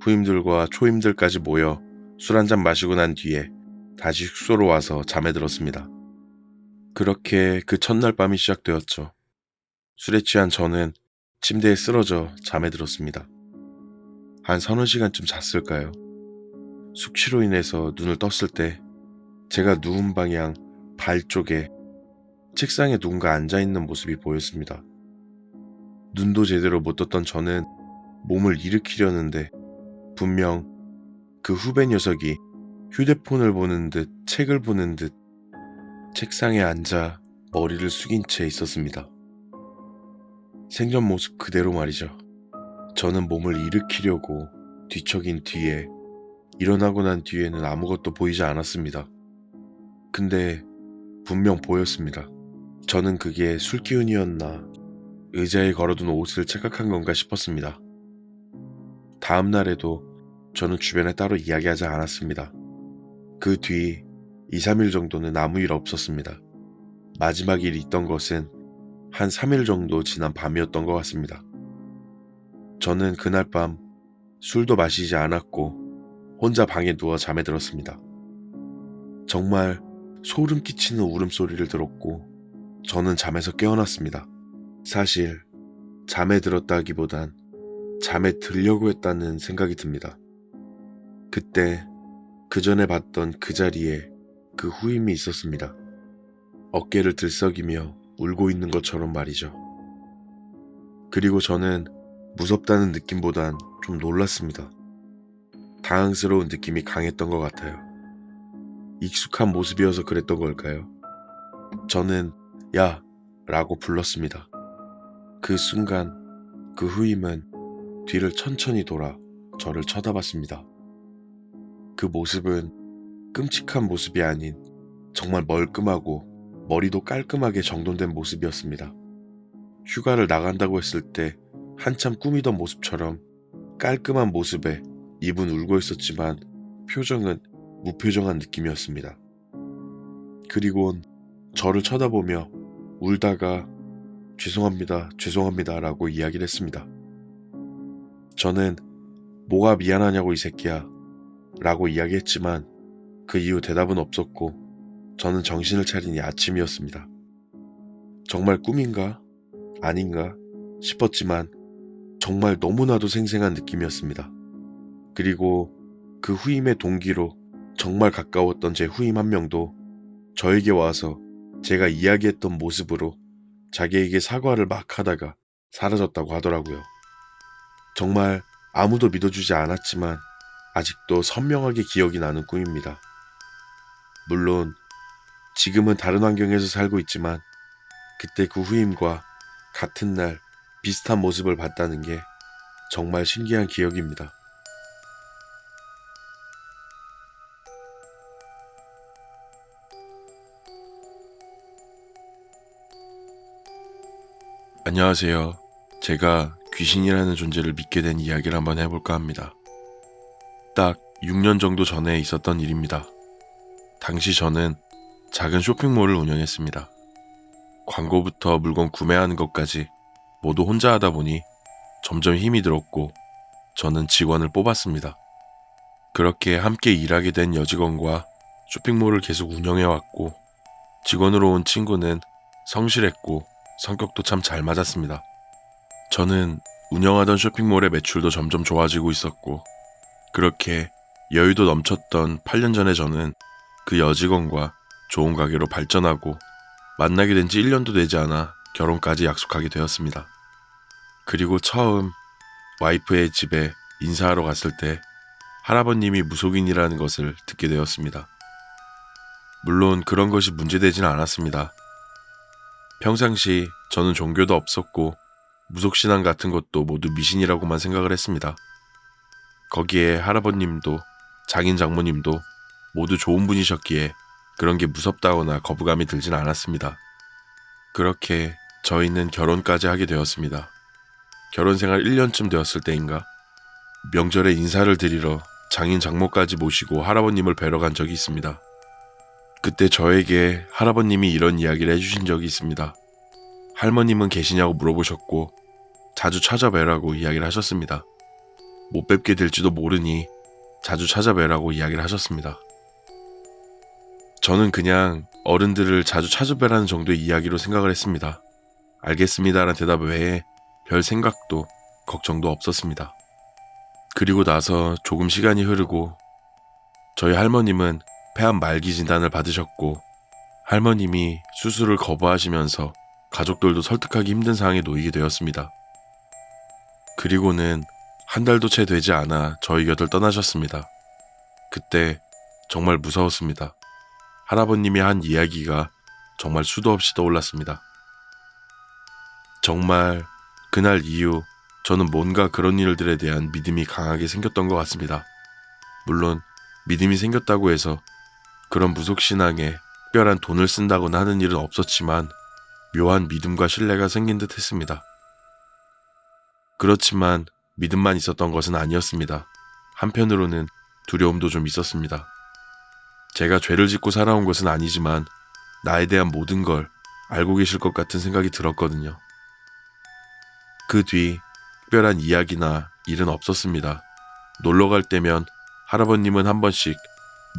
후임들과 초임들까지 모여 술 한잔 마시고 난 뒤에 다시 숙소로 와서 잠에 들었습니다. 그렇게 그 첫날 밤이 시작되었죠. 술에 취한 저는 침대에 쓰러져 잠에 들었습니다. 한 서너 시간쯤 잤을까요? 숙취로 인해서 눈을 떴을 때 제가 누운 방향 발 쪽에 책상에 누군가 앉아있는 모습이 보였습니다. 눈도 제대로 못 떴던 저는 몸을 일으키려는데 분명 그 후배 녀석이 휴대폰을 보는 듯 책을 보는 듯 책상에 앉아 머리를 숙인 채 있었습니다. 생전 모습 그대로 말이죠. 저는 몸을 일으키려고 뒤척인 뒤에 일어나고 난 뒤에는 아무것도 보이지 않았습니다. 근데 분명 보였습니다. 저는 그게 술기운이었나 의자에 걸어둔 옷을 착각한 건가 싶었습니다. 다음 날에도 저는 주변에 따로 이야기하지 않았습니다. 그 뒤 2, 3일 정도는 아무 일 없었습니다. 마지막 일이 있던 것은 한 3일 정도 지난 밤이었던 것 같습니다. 저는 그날 밤 술도 마시지 않았고 혼자 방에 누워 잠에 들었습니다. 정말 소름 끼치는 울음소리를 들었고 저는 잠에서 깨어났습니다. 사실 잠에 들었다기보단 잠에 들려고 했다는 생각이 듭니다. 그때 그 전에 봤던 그 자리에 그 후임이 있었습니다. 어깨를 들썩이며 울고 있는 것처럼 말이죠. 그리고 저는 무섭다는 느낌보단 좀 놀랐습니다. 당황스러운 느낌이 강했던 것 같아요. 익숙한 모습이어서 그랬던 걸까요? 저는 야! 라고 불렀습니다. 그 순간 그 후임은 뒤를 천천히 돌아 저를 쳐다봤습니다. 그 모습은 끔찍한 모습이 아닌 정말 멀끔하고 머리도 깔끔하게 정돈된 모습이었습니다. 휴가를 나간다고 했을 때 한참 꾸미던 모습처럼 깔끔한 모습에 입은 울고 있었지만 표정은 무표정한 느낌이었습니다. 그리곤 저를 쳐다보며 울다가 죄송합니다 라고 이야기를 했습니다. 저는 뭐가 미안하냐고 이 새끼야 라고 이야기했지만 그 이후 대답은 없었고 저는 정신을 차리니 아침이었습니다. 정말 꿈인가? 아닌가? 싶었지만 정말 너무나도 생생한 느낌이었습니다. 그리고 그 후임의 동기로 정말 가까웠던 제 후임 한 명도 저에게 와서 제가 이야기했던 모습으로 자기에게 사과를 막 하다가 사라졌다고 하더라고요. 정말 아무도 믿어주지 않았지만 아직도 선명하게 기억이 나는 꿈입니다. 물론 지금은 다른 환경에서 살고 있지만 그때 그 후임과 같은 날 비슷한 모습을 봤다는 게 정말 신기한 기억입니다. 안녕하세요. 제가 귀신이라는 존재를 믿게 된 이야기를 한번 해볼까 합니다. 딱 6년 정도 전에 있었던 일입니다. 당시 저는 작은 쇼핑몰을 운영했습니다. 광고부터 물건 구매하는 것까지 모두 혼자 하다 보니 점점 힘이 들었고 저는 직원을 뽑았습니다. 그렇게 함께 일하게 된 여직원과 쇼핑몰을 계속 운영해왔고 직원으로 온 친구는 성실했고 성격도 참 잘 맞았습니다. 저는 운영하던 쇼핑몰의 매출도 점점 좋아지고 있었고 그렇게 여유도 넘쳤던 8년 전에 저는 그 여직원과 좋은 관계로 발전하고 만나게 된 지 1년도 되지 않아 결혼까지 약속하게 되었습니다. 그리고 처음 와이프의 집에 인사하러 갔을 때 할아버님이 무속인이라는 것을 듣게 되었습니다. 물론 그런 것이 문제되지는 않았습니다. 평상시 저는 종교도 없었고 무속신앙 같은 것도 모두 미신이라고만 생각을 했습니다. 거기에 할아버님도 장인 장모님도 모두 좋은 분이셨기에 그런 게 무섭다거나 거부감이 들진 않았습니다. 그렇게 저희는 결혼까지 하게 되었습니다. 결혼 생활 1년쯤 되었을 때인가 명절에 인사를 드리러 장인 장모까지 모시고 할아버님을 뵈러 간 적이 있습니다. 그때 저에게 할아버님이 이런 이야기를 해주신 적이 있습니다. 할머님은 계시냐고 물어보셨고 자주 찾아뵈라고 이야기를 하셨습니다. 못 뵙게 될지도 모르니 자주 찾아뵈라고 이야기를 하셨습니다. 저는 그냥 어른들을 자주 찾아뵈라는 정도의 이야기로 생각을 했습니다. 알겠습니다라는 대답 외에 별 생각도 걱정도 없었습니다. 그리고 나서 조금 시간이 흐르고 저희 할머님은 폐암 말기 진단을 받으셨고 할머님이 수술을 거부하시면서 가족들도 설득하기 힘든 상황에 놓이게 되었습니다. 그리고는 한 달도 채 되지 않아 저희 곁을 떠나셨습니다. 그때 정말 무서웠습니다. 할아버님이 한 이야기가 정말 수도 없이 떠올랐습니다. 정말 그날 이후 저는 뭔가 그런 일들에 대한 믿음이 강하게 생겼던 것 같습니다. 물론 믿음이 생겼다고 해서 그런 무속신앙에 특별한 돈을 쓴다거나 하는 일은 없었지만 묘한 믿음과 신뢰가 생긴 듯 했습니다. 그렇지만 믿음만 있었던 것은 아니었습니다. 한편으로는 두려움도 좀 있었습니다. 제가 죄를 짓고 살아온 것은 아니지만 나에 대한 모든 걸 알고 계실 것 같은 생각이 들었거든요. 그 뒤 특별한 이야기나 일은 없었습니다. 놀러 갈 때면 할아버님은 한 번씩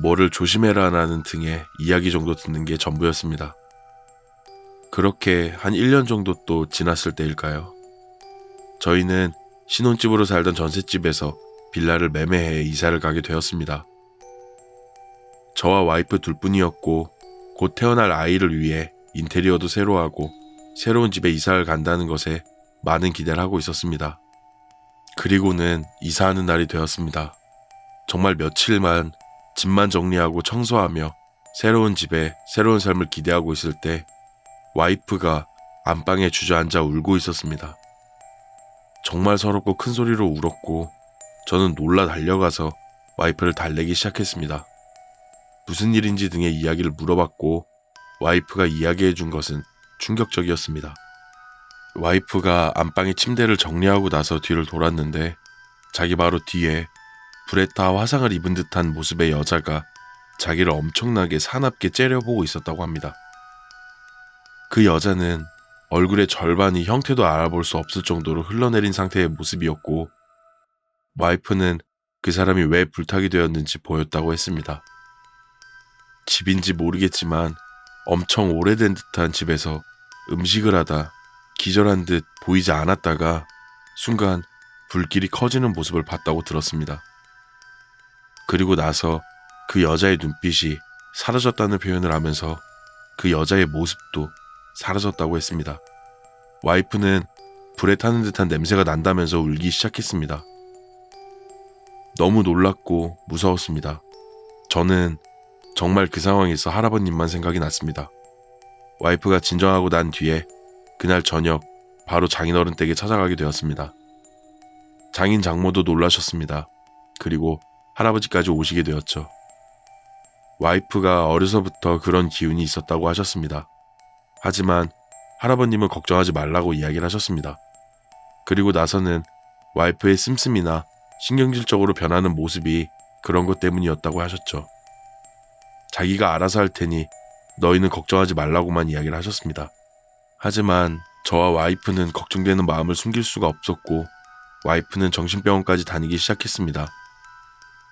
뭐를 조심해라 라는 등의 이야기 정도 듣는 게 전부였습니다. 그렇게 한 1년 정도 또 지났을 때일까요? 저희는 신혼집으로 살던 전셋집에서 빌라를 매매해 이사를 가게 되었습니다. 저와 와이프 둘뿐이었고 곧 태어날 아이를 위해 인테리어도 새로 하고 새로운 집에 이사를 간다는 것에 많은 기대를 하고 있었습니다. 그리고는 이사하는 날이 되었습니다. 정말 며칠만 집만 정리하고 청소하며 새로운 집에 새로운 삶을 기대하고 있을 때 와이프가 안방에 주저앉아 울고 있었습니다. 정말 서럽고 큰 소리로 울었고 저는 놀라 달려가서 와이프를 달래기 시작했습니다. 무슨 일인지 등의 이야기를 물어봤고 와이프가 이야기해 준 것은 충격적이었습니다. 와이프가 안방의 침대를 정리하고 나서 뒤를 돌았는데 자기 바로 뒤에 불에 타 화상을 입은 듯한 모습의 여자가 자기를 엄청나게 사납게 째려보고 있었다고 합니다. 그 여자는 얼굴의 절반이 형태도 알아볼 수 없을 정도로 흘러내린 상태의 모습이었고 와이프는 그 사람이 왜 불타게 되었는지 보였다고 했습니다. 집인지 모르겠지만 엄청 오래된 듯한 집에서 음식을 하다 기절한 듯 보이지 않았다가 순간 불길이 커지는 모습을 봤다고 들었습니다. 그리고 나서 그 여자의 눈빛이 사라졌다는 표현을 하면서 그 여자의 모습도 사라졌다고 했습니다. 와이프는 불에 타는 듯한 냄새가 난다면서 울기 시작했습니다. 너무 놀랐고 무서웠습니다. 저는 정말 그 상황에서 할아버님만 생각이 났습니다. 와이프가 진정하고 난 뒤에 그날 저녁 바로 장인어른 댁에 찾아가게 되었습니다. 장인 장모도 놀라셨습니다. 그리고 할아버지까지 오시게 되었죠. 와이프가 어려서부터 그런 기운이 있었다고 하셨습니다. 하지만 할아버님은 걱정하지 말라고 이야기를 하셨습니다. 그리고 나서는 와이프의 씀씀이나 신경질적으로 변하는 모습이 그런 것 때문이었다고 하셨죠. 자기가 알아서 할 테니 너희는 걱정하지 말라고만 이야기를 하셨습니다. 하지만 저와 와이프는 걱정되는 마음을 숨길 수가 없었고 와이프는 정신병원까지 다니기 시작했습니다.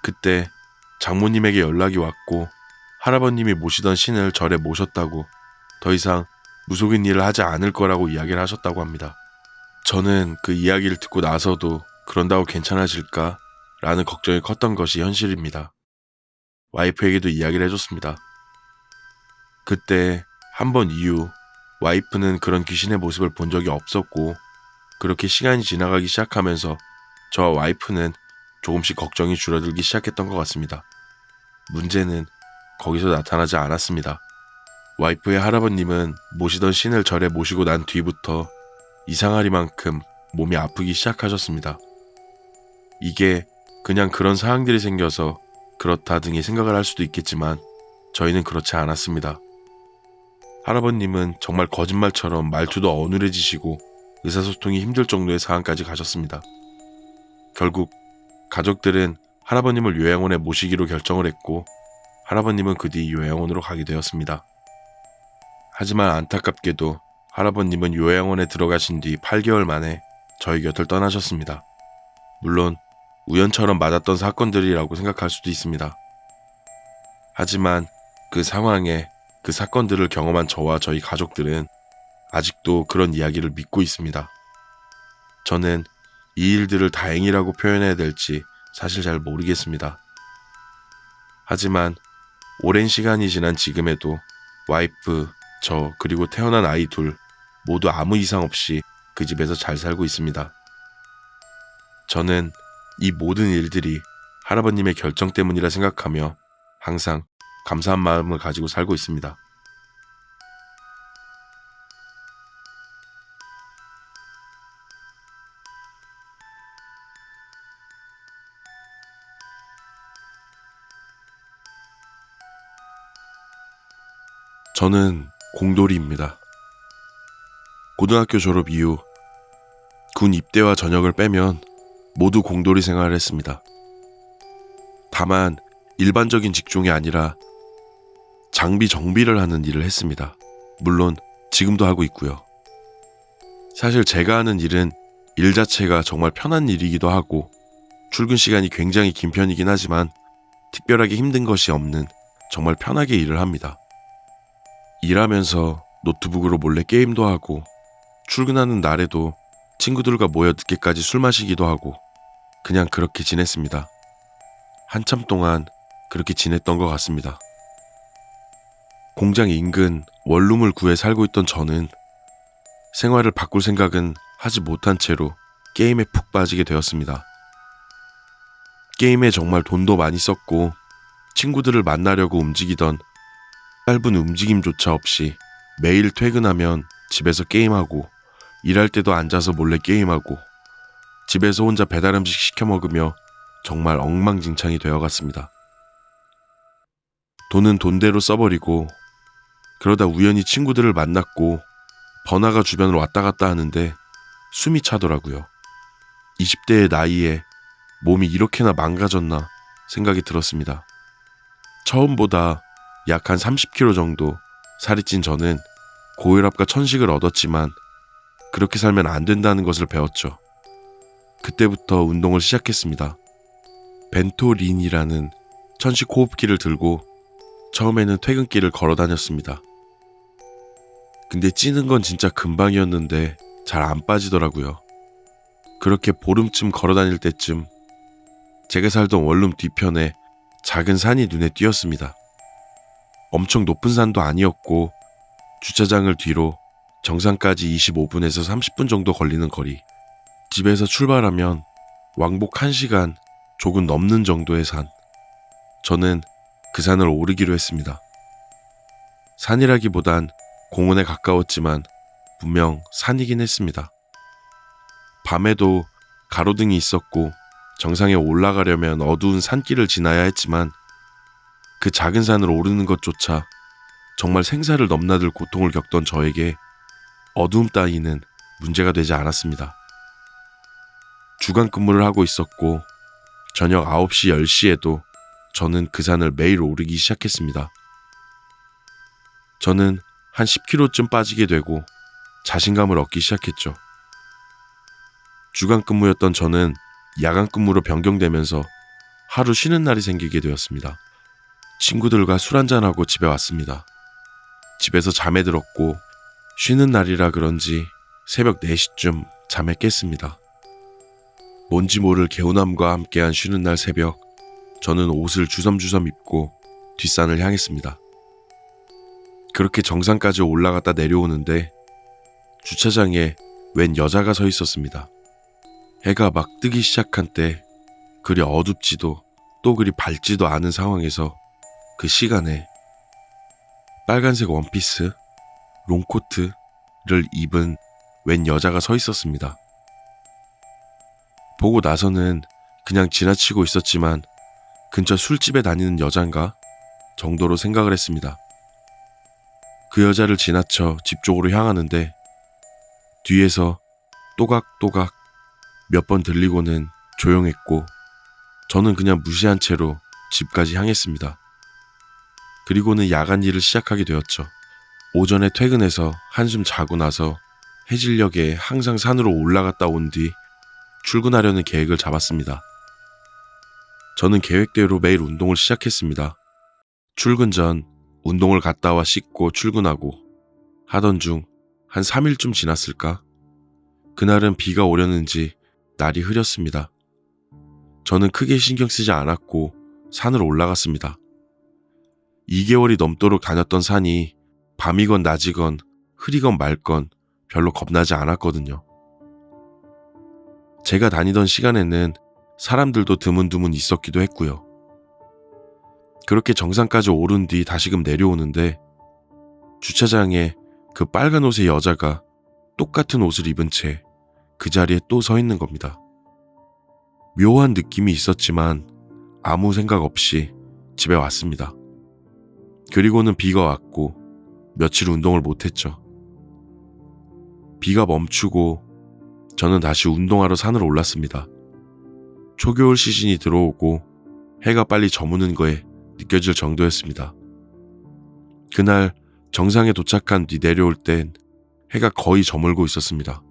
그때 장모님에게 연락이 왔고 할아버님이 모시던 신을 절에 모셨다고 더 이상 무속인 일을 하지 않을 거라고 이야기를 하셨다고 합니다. 저는 그 이야기를 듣고 나서도 그런다고 괜찮아질까? 라는 걱정이 컸던 것이 현실입니다. 와이프에게도 이야기를 해줬습니다. 그때 한 번 이후 와이프는 그런 귀신의 모습을 본 적이 없었고 그렇게 시간이 지나가기 시작하면서 저와 와이프는 조금씩 걱정이 줄어들기 시작했던 것 같습니다. 문제는 거기서 나타나지 않았습니다. 와이프의 할아버님은 모시던 신을 절에 모시고 난 뒤부터 이상하리만큼 몸이 아프기 시작하셨습니다. 이게 그냥 그런 상황들이 생겨서 그렇다 등의 생각을 할 수도 있겠지만 저희는 그렇지 않았습니다. 할아버님은 정말 거짓말처럼 말투도 어눌해지시고 의사소통이 힘들 정도의 상황까지 가셨습니다. 결국 가족들은 할아버님을 요양원에 모시기로 결정을 했고 할아버님은 그 뒤 요양원으로 가게 되었습니다. 하지만 안타깝게도 할아버님은 요양원에 들어가신 뒤 8개월 만에 저희 곁을 떠나셨습니다. 물론 우연처럼 맞았던 사건들이라고 생각할 수도 있습니다. 하지만 그 상황에 그 사건들을 경험한 저와 저희 가족들은 아직도 그런 이야기를 믿고 있습니다. 저는 이 일들을 다행이라고 표현해야 될지 사실 잘 모르겠습니다. 하지만 오랜 시간이 지난 지금에도 와이프, 저 그리고 태어난 아이 둘 모두 아무 이상 없이 그 집에서 잘 살고 있습니다. 저는 이 모든 일들이 할아버님의 결정 때문이라 생각하며 항상 감사한 마음을 가지고 살고 있습니다. 저는 공돌이입니다. 고등학교 졸업 이후 군 입대와 전역을 빼면 모두 공돌이 생활을 했습니다. 다만 일반적인 직종이 아니라 장비 정비를 하는 일을 했습니다. 물론 지금도 하고 있고요. 사실 제가 하는 일은 일 자체가 정말 편한 일이기도 하고 출근 시간이 굉장히 긴 편이긴 하지만 특별하게 힘든 것이 없는 정말 편하게 일을 합니다. 일하면서 노트북으로 몰래 게임도 하고 출근하는 날에도 친구들과 모여 늦게까지 술 마시기도 하고 그냥 그렇게 지냈습니다. 한참 동안 그렇게 지냈던 것 같습니다. 공장 인근 원룸을 구해 살고 있던 저는 생활을 바꿀 생각은 하지 못한 채로 게임에 푹 빠지게 되었습니다. 게임에 정말 돈도 많이 썼고 친구들을 만나려고 움직이던 짧은 움직임조차 없이 매일 퇴근하면 집에서 게임하고 일할 때도 앉아서 몰래 게임하고 집에서 혼자 배달 음식 시켜 먹으며 정말 엉망진창이 되어갔습니다. 돈은 돈대로 써버리고 그러다 우연히 친구들을 만났고 번화가 주변을 왔다 갔다 하는데 숨이 차더라고요. 20대의 나이에 몸이 이렇게나 망가졌나 생각이 들었습니다. 처음보다 약 한 30kg 정도 살이 찐 저는 고혈압과 천식을 얻었지만 그렇게 살면 안 된다는 것을 배웠죠. 그때부터 운동을 시작했습니다. 벤토린이라는 천식 호흡기를 들고 처음에는 퇴근길을 걸어 다녔습니다. 근데 찌는 건 진짜 금방이었는데 잘 안 빠지더라고요. 그렇게 보름쯤 걸어 다닐 때쯤 제가 살던 원룸 뒤편에 작은 산이 눈에 띄었습니다. 엄청 높은 산도 아니었고 주차장을 뒤로 정상까지 25분에서 30분 정도 걸리는 거리. 집에서 출발하면 왕복 1시간 조금 넘는 정도의 산. 저는 그 산을 오르기로 했습니다. 산이라기보단 공원에 가까웠지만 분명 산이긴 했습니다. 밤에도 가로등이 있었고 정상에 올라가려면 어두운 산길을 지나야 했지만 그 작은 산을 오르는 것조차 정말 생사를 넘나들 고통을 겪던 저에게 어두움 따위는 문제가 되지 않았습니다. 주간 근무를 하고 있었고 저녁 9시, 10시에도 저는 그 산을 매일 오르기 시작했습니다. 저는 한 10kg쯤 빠지게 되고 자신감을 얻기 시작했죠. 주간 근무였던 저는 야간 근무로 변경되면서 하루 쉬는 날이 생기게 되었습니다. 친구들과 술 한잔하고 집에 왔습니다. 집에서 잠에 들었고 쉬는 날이라 그런지 새벽 4시쯤 잠에 깼습니다. 뭔지 모를 개운함과 함께한 쉬는 날 새벽, 저는 옷을 주섬주섬 입고 뒷산을 향했습니다. 그렇게 정상까지 올라갔다 내려오는데 주차장에 웬 여자가 서 있었습니다. 해가 막 뜨기 시작한 때 그리 어둡지도 또 그리 밝지도 않은 상황에서 그 시간에 빨간색 원피스, 롱코트를 입은 웬 여자가 서 있었습니다. 보고 나서는 그냥 지나치고 있었지만 근처 술집에 다니는 여잔가 정도로 생각을 했습니다. 그 여자를 지나쳐 집 쪽으로 향하는데 뒤에서 또각또각 몇 번 들리고는 조용했고 저는 그냥 무시한 채로 집까지 향했습니다. 그리고는 야간 일을 시작하게 되었죠. 오전에 퇴근해서 한숨 자고 나서 해질녘에 항상 산으로 올라갔다 온 뒤 출근하려는 계획을 잡았습니다. 저는 계획대로 매일 운동을 시작했습니다. 출근 전 운동을 갔다 와 씻고 출근하고 하던 중 한 3일쯤 지났을까? 그날은 비가 오려는지 날이 흐렸습니다. 저는 크게 신경 쓰지 않았고 산으로 올라갔습니다. 2개월이 넘도록 다녔던 산이 밤이건 낮이건 흐리건 맑건 별로 겁나지 않았거든요. 제가 다니던 시간에는 사람들도 드문드문 있었기도 했고요. 그렇게 정상까지 오른 뒤 다시금 내려오는데 주차장에 그 빨간 옷의 여자가 똑같은 옷을 입은 채 그 자리에 또 서 있는 겁니다. 묘한 느낌이 있었지만 아무 생각 없이 집에 왔습니다. 그리고는 비가 왔고 며칠 운동을 못했죠. 비가 멈추고 저는 다시 운동하러 산을 올랐습니다. 초겨울 시즌이 들어오고 해가 빨리 저무는 거에 느껴질 정도였습니다. 그날 정상에 도착한 뒤 내려올 땐 해가 거의 저물고 있었습니다.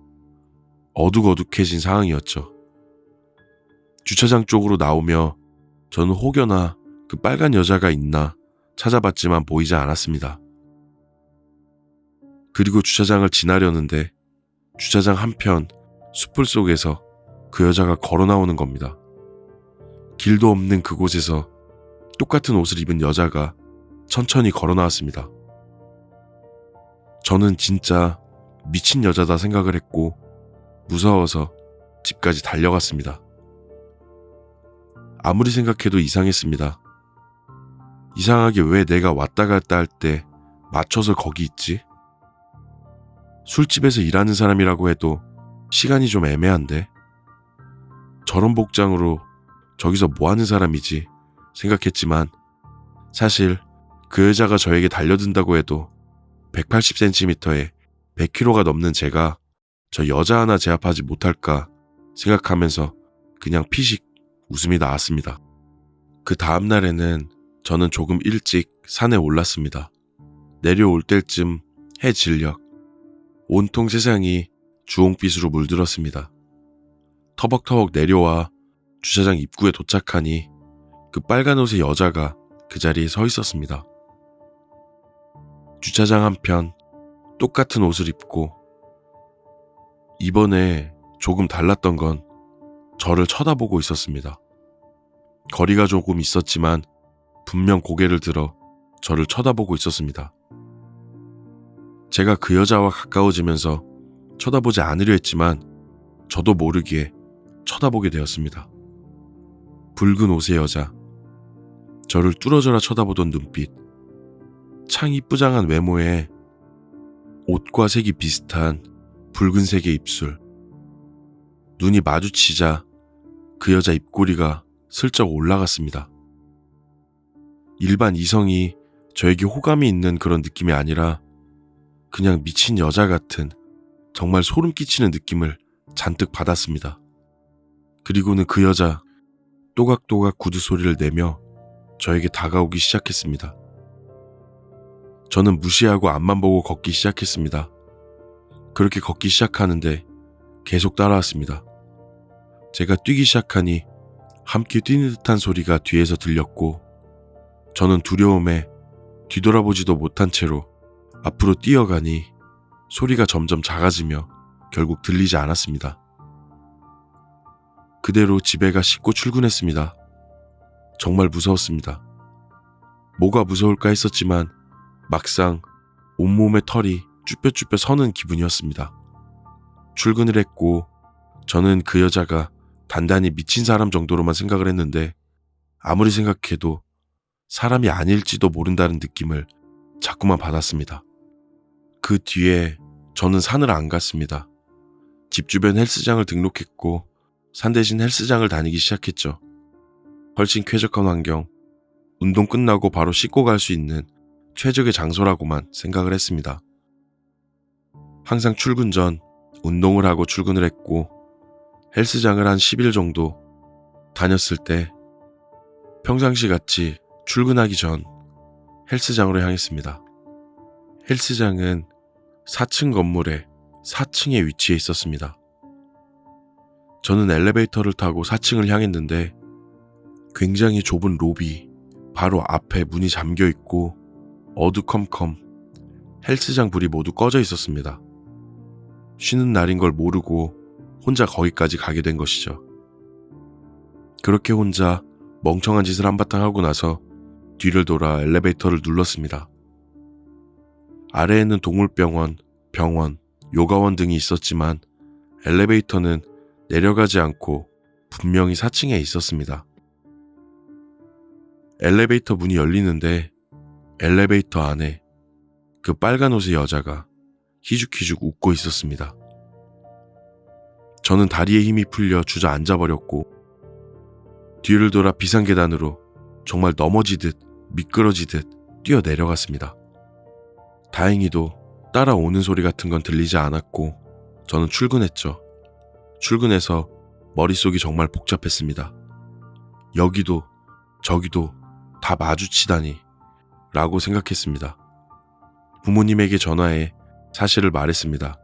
어둑어둑해진 상황이었죠. 주차장 쪽으로 나오며 저는 혹여나 그 빨간 여자가 있나 찾아봤지만 보이지 않았습니다. 그리고 주차장을 지나려는데 주차장 한편 숲을 속에서 그 여자가 걸어 나오는 겁니다. 길도 없는 그곳에서 똑같은 옷을 입은 여자가 천천히 걸어 나왔습니다. 저는 진짜 미친 여자다 생각을 했고 무서워서 집까지 달려갔습니다. 아무리 생각해도 이상했습니다. 이상하게 왜 내가 왔다 갔다 할 때 맞춰서 거기 있지? 술집에서 일하는 사람이라고 해도 시간이 좀 애매한데? 저런 복장으로 저기서 뭐 하는 사람이지 생각했지만 사실 그 여자가 저에게 달려든다고 해도 180cm에 100kg가 넘는 제가 저 여자 하나 제압하지 못할까 생각하면서 그냥 피식 웃음이 나왔습니다. 그 다음 날에는 저는 조금 일찍 산에 올랐습니다. 내려올 때쯤 해 진력, 온통 세상이 주홍빛으로 물들었습니다. 터벅터벅 내려와 주차장 입구에 도착하니 그 빨간 옷의 여자가 그 자리에 서 있었습니다. 주차장 한편 똑같은 옷을 입고 이번에 조금 달랐던 건 저를 쳐다보고 있었습니다. 거리가 조금 있었지만 분명 고개를 들어 저를 쳐다보고 있었습니다. 제가 그 여자와 가까워지면서 쳐다보지 않으려 했지만 저도 모르게 쳐다보게 되었습니다. 붉은 옷의 여자, 저를 뚫어져라 쳐다보던 눈빛, 창 이쁘장한 외모에 옷과 색이 비슷한 붉은색의 입술. 눈이 마주치자 그 여자 입꼬리가 슬쩍 올라갔습니다. 일반 이성이 저에게 호감이 있는 그런 느낌이 아니라 그냥 미친 여자 같은 정말 소름 끼치는 느낌을 잔뜩 받았습니다. 그리고는 그 여자 또각또각 구두 소리를 내며 저에게 다가오기 시작했습니다. 저는 무시하고 앞만 보고 걷기 시작했습니다. 그렇게 걷기 시작하는데 계속 따라왔습니다. 제가 뛰기 시작하니 함께 뛰는 듯한 소리가 뒤에서 들렸고 저는 두려움에 뒤돌아보지도 못한 채로 앞으로 뛰어가니 소리가 점점 작아지며 결국 들리지 않았습니다. 그대로 집에 가 씻고 출근했습니다. 정말 무서웠습니다. 뭐가 무서울까 했었지만 막상 온몸에 털이 쭈뼛쭈뼛 서는 기분이었습니다. 출근을 했고 저는 그 여자가 단단히 미친 사람 정도로만 생각을 했는데 아무리 생각해도 사람이 아닐지도 모른다는 느낌을 자꾸만 받았습니다. 그 뒤에 저는 산을 안 갔습니다. 집 주변 헬스장을 등록했고 산 대신 헬스장을 다니기 시작했죠. 훨씬 쾌적한 환경, 운동 끝나고 바로 씻고 갈 수 있는 최적의 장소라고만 생각을 했습니다. 항상 출근 전 운동을 하고 출근을 했고 헬스장을 한 10일 정도 다녔을 때 평상시 같이 출근하기 전 헬스장으로 향했습니다. 헬스장은 4층 건물의 4층에 위치해 있었습니다. 저는 엘리베이터를 타고 4층을 향했는데 굉장히 좁은 로비 바로 앞에 문이 잠겨 있고 어두컴컴 헬스장 불이 모두 꺼져 있었습니다. 쉬는 날인 걸 모르고 혼자 거기까지 가게 된 것이죠. 그렇게 혼자 멍청한 짓을 한바탕 하고 나서 뒤를 돌아 엘리베이터를 눌렀습니다. 아래에는 동물병원, 병원, 요가원 등이 있었지만 엘리베이터는 내려가지 않고 분명히 4층에 있었습니다. 엘리베이터 문이 열리는데 엘리베이터 안에 그 빨간 옷의 여자가 희죽희죽 웃고 있었습니다. 저는 다리에 힘이 풀려 주저앉아버렸고 뒤를 돌아 비상계단으로 정말 넘어지듯 미끄러지듯 뛰어내려갔습니다. 다행히도 따라오는 소리 같은 건 들리지 않았고 저는 출근했죠. 출근해서 머릿속이 정말 복잡했습니다. 여기도 저기도 다 마주치다니 라고 생각했습니다. 부모님에게 전화해 사실을 말했습니다.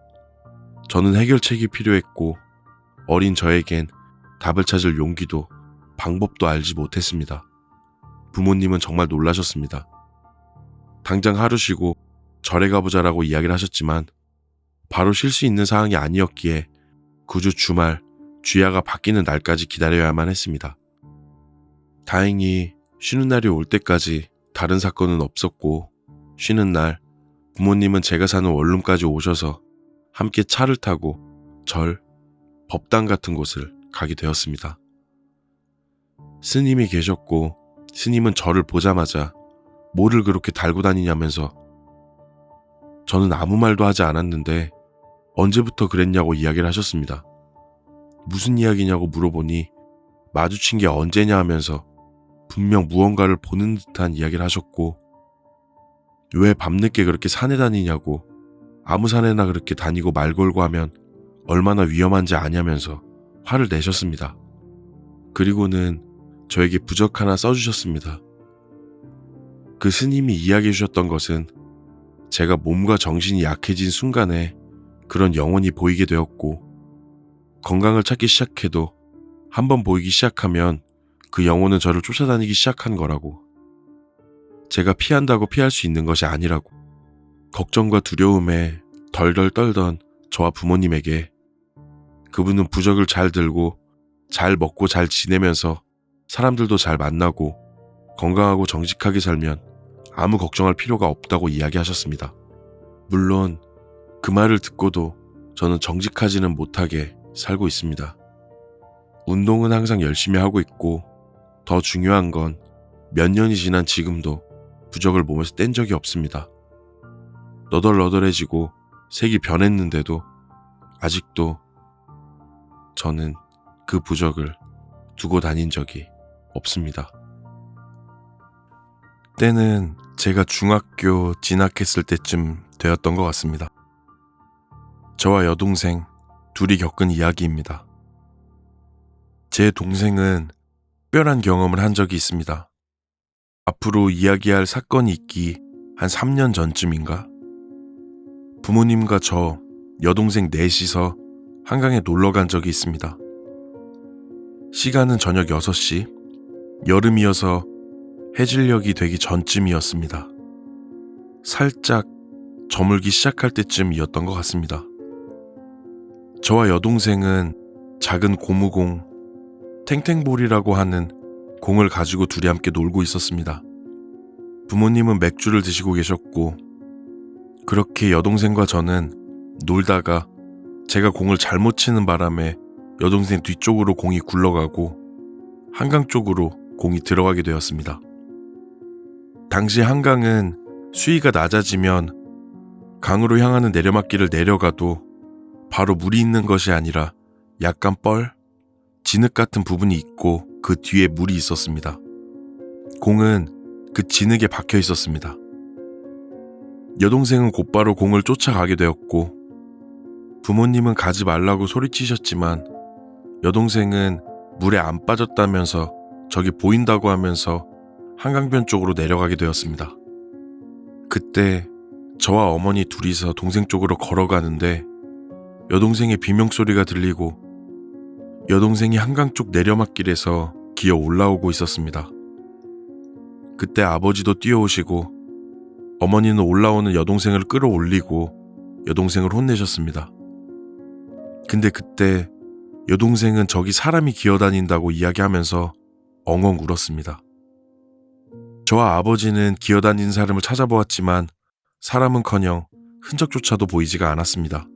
저는 해결책이 필요했고 어린 저에겐 답을 찾을 용기도 방법도 알지 못했습니다. 부모님은 정말 놀라셨습니다. 당장 하루 쉬고 절에 가보자라고 이야기를 하셨지만 바로 쉴 수 있는 상황이 아니었기에 그 주 주말 쥐야가 바뀌는 날까지 기다려야만 했습니다. 다행히 쉬는 날이 올 때까지 다른 사건은 없었고 쉬는 날 부모님은 제가 사는 원룸까지 오셔서 함께 차를 타고 절, 법당 같은 곳을 가게 되었습니다. 스님이 계셨고 스님은 저를 보자마자 뭐를 그렇게 달고 다니냐면서 저는 아무 말도 하지 않았는데 언제부터 그랬냐고 이야기를 하셨습니다. 무슨 이야기냐고 물어보니 마주친 게 언제냐 하면서 분명 무언가를 보는 듯한 이야기를 하셨고 왜 밤늦게 그렇게 산에 다니냐고 아무 산에나 그렇게 다니고 말 걸고 하면 얼마나 위험한지 아냐면서 화를 내셨습니다. 그리고는 저에게 부적 하나 써주셨습니다. 그 스님이 이야기해 주셨던 것은 제가 몸과 정신이 약해진 순간에 그런 영혼이 보이게 되었고 건강을 찾기 시작해도 한번 보이기 시작하면 그 영혼은 저를 쫓아다니기 시작한 거라고, 제가 피한다고 피할 수 있는 것이 아니라고, 걱정과 두려움에 덜덜 떨던 저와 부모님에게 그분은 부적을 잘 들고 잘 먹고 잘 지내면서 사람들도 잘 만나고 건강하고 정직하게 살면 아무 걱정할 필요가 없다고 이야기하셨습니다. 물론 그 말을 듣고도 저는 정직하지는 못하게 살고 있습니다. 운동은 항상 열심히 하고 있고 더 중요한 건 몇 년이 지난 지금도 부적을 몸에서 뗀 적이 없습니다. 너덜너덜해지고 색이 변했는데도 아직도 저는 그 부적을 두고 다닌 적이 없습니다. 때는 제가 중학교 진학했을 때쯤 되었던 것 같습니다. 저와 여동생 둘이 겪은 이야기입니다. 제 동생은 특별한 경험을 한 적이 있습니다. 앞으로 이야기할 사건이 있기 한 3년 전쯤인가? 부모님과 저, 여동생 넷이서 한강에 놀러 간 적이 있습니다. 시간은 저녁 6시, 여름이어서 해질녘이 되기 전쯤이었습니다. 살짝 저물기 시작할 때쯤이었던 것 같습니다. 저와 여동생은 작은 고무공, 탱탱볼이라고 하는 공을 가지고 둘이 함께 놀고 있었습니다. 부모님은 맥주를 드시고 계셨고 그렇게 여동생과 저는 놀다가 제가 공을 잘못 치는 바람에 여동생 뒤쪽으로 공이 굴러가고 한강 쪽으로 공이 들어가게 되었습니다. 당시 한강은 수위가 낮아지면 강으로 향하는 내려막길을 내려가도 바로 물이 있는 것이 아니라 약간 진흙 같은 부분이 있고 그 뒤에 물이 있었습니다. 공은 그 진흙에 박혀 있었습니다. 여동생은 곧바로 공을 쫓아가게 되었고 부모님은 가지 말라고 소리치셨지만 여동생은 물에 안 빠졌다면서 저기 보인다고 하면서 한강변 쪽으로 내려가게 되었습니다. 그때 저와 어머니 둘이서 동생 쪽으로 걸어가는데 여동생의 비명소리가 들리고 여동생이 한강 쪽 내려막길에서 기어 올라오고 있었습니다. 그때 아버지도 뛰어오시고 어머니는 올라오는 여동생을 끌어올리고 여동생을 혼내셨습니다. 근데 그때 여동생은 저기 사람이 기어다닌다고 이야기하면서 엉엉 울었습니다. 저와 아버지는 기어다니는 사람을 찾아보았지만 사람은커녕 흔적조차도 보이지가 않았습니다.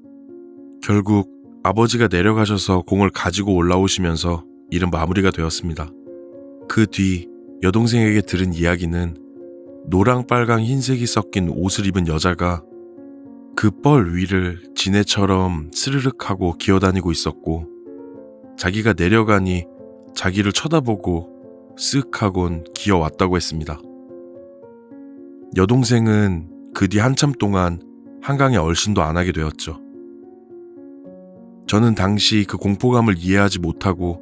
결국 아버지가 내려가셔서 공을 가지고 올라오시면서 일은 마무리가 되었습니다. 그 뒤 여동생에게 들은 이야기는 노랑, 빨강, 흰색이 섞인 옷을 입은 여자가 그 뻘 위를 지네처럼 스르륵 하고 기어다니고 있었고 자기가 내려가니 자기를 쳐다보고 쓱 하곤 기어왔다고 했습니다. 여동생은 그 뒤 한참 동안 한강에 얼씬도 안 하게 되었죠. 저는 당시 그 공포감을 이해하지 못하고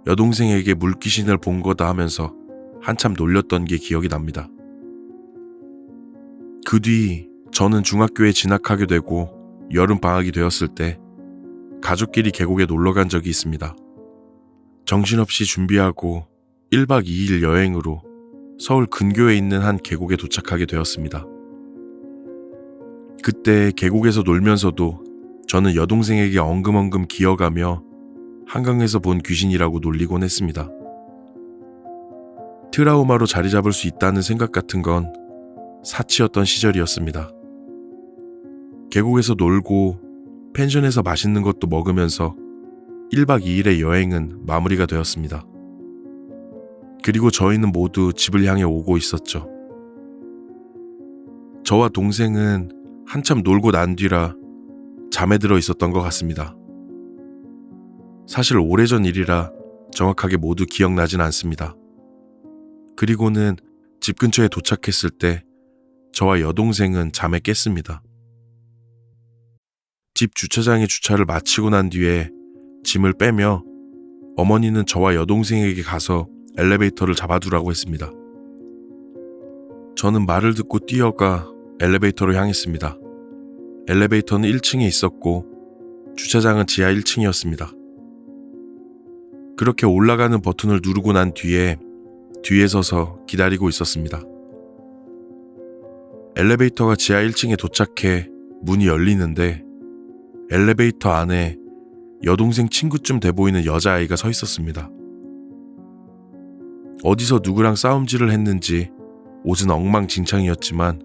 여동생에게 물귀신을 본 거다 하면서 한참 놀렸던 게 기억이 납니다. 그 뒤 저는 중학교에 진학하게 되고 여름방학이 되었을 때 가족끼리 계곡에 놀러 간 적이 있습니다. 정신없이 준비하고 1박 2일 여행으로 서울 근교에 있는 한 계곡에 도착하게 되었습니다. 그때 계곡에서 놀면서도 저는 여동생에게 엉금엉금 기어가며 한강에서 본 귀신이라고 놀리곤 했습니다. 트라우마로 자리 잡을 수 있다는 생각 같은 건 사치였던 시절이었습니다. 계곡에서 놀고 펜션에서 맛있는 것도 먹으면서 1박 2일의 여행은 마무리가 되었습니다. 그리고 저희는 모두 집을 향해 오고 있었죠. 저와 동생은 한참 놀고 난 뒤라 잠에 들어 있었던 것 같습니다. 사실 오래전 일이라 정확하게 모두 기억나진 않습니다. 그리고는 집 근처에 도착했을 때 저와 여동생은 잠에 깼습니다. 집 주차장에 주차를 마치고 난 뒤에 짐을 빼며 어머니는 저와 여동생에게 가서 엘리베이터를 잡아두라고 했습니다. 저는 말을 듣고 뛰어가 엘리베이터로 향했습니다. 엘리베이터는 1층에 있었고 주차장은 지하 1층이었습니다. 그렇게 올라가는 버튼을 누르고 난 뒤에 서서 기다리고 있었습니다. 엘리베이터가 지하 1층에 도착해 문이 열리는데 엘리베이터 안에 여동생 친구쯤 돼 보이는 여자아이가 서 있었습니다. 어디서 누구랑 싸움질을 했는지 옷은 엉망진창이었지만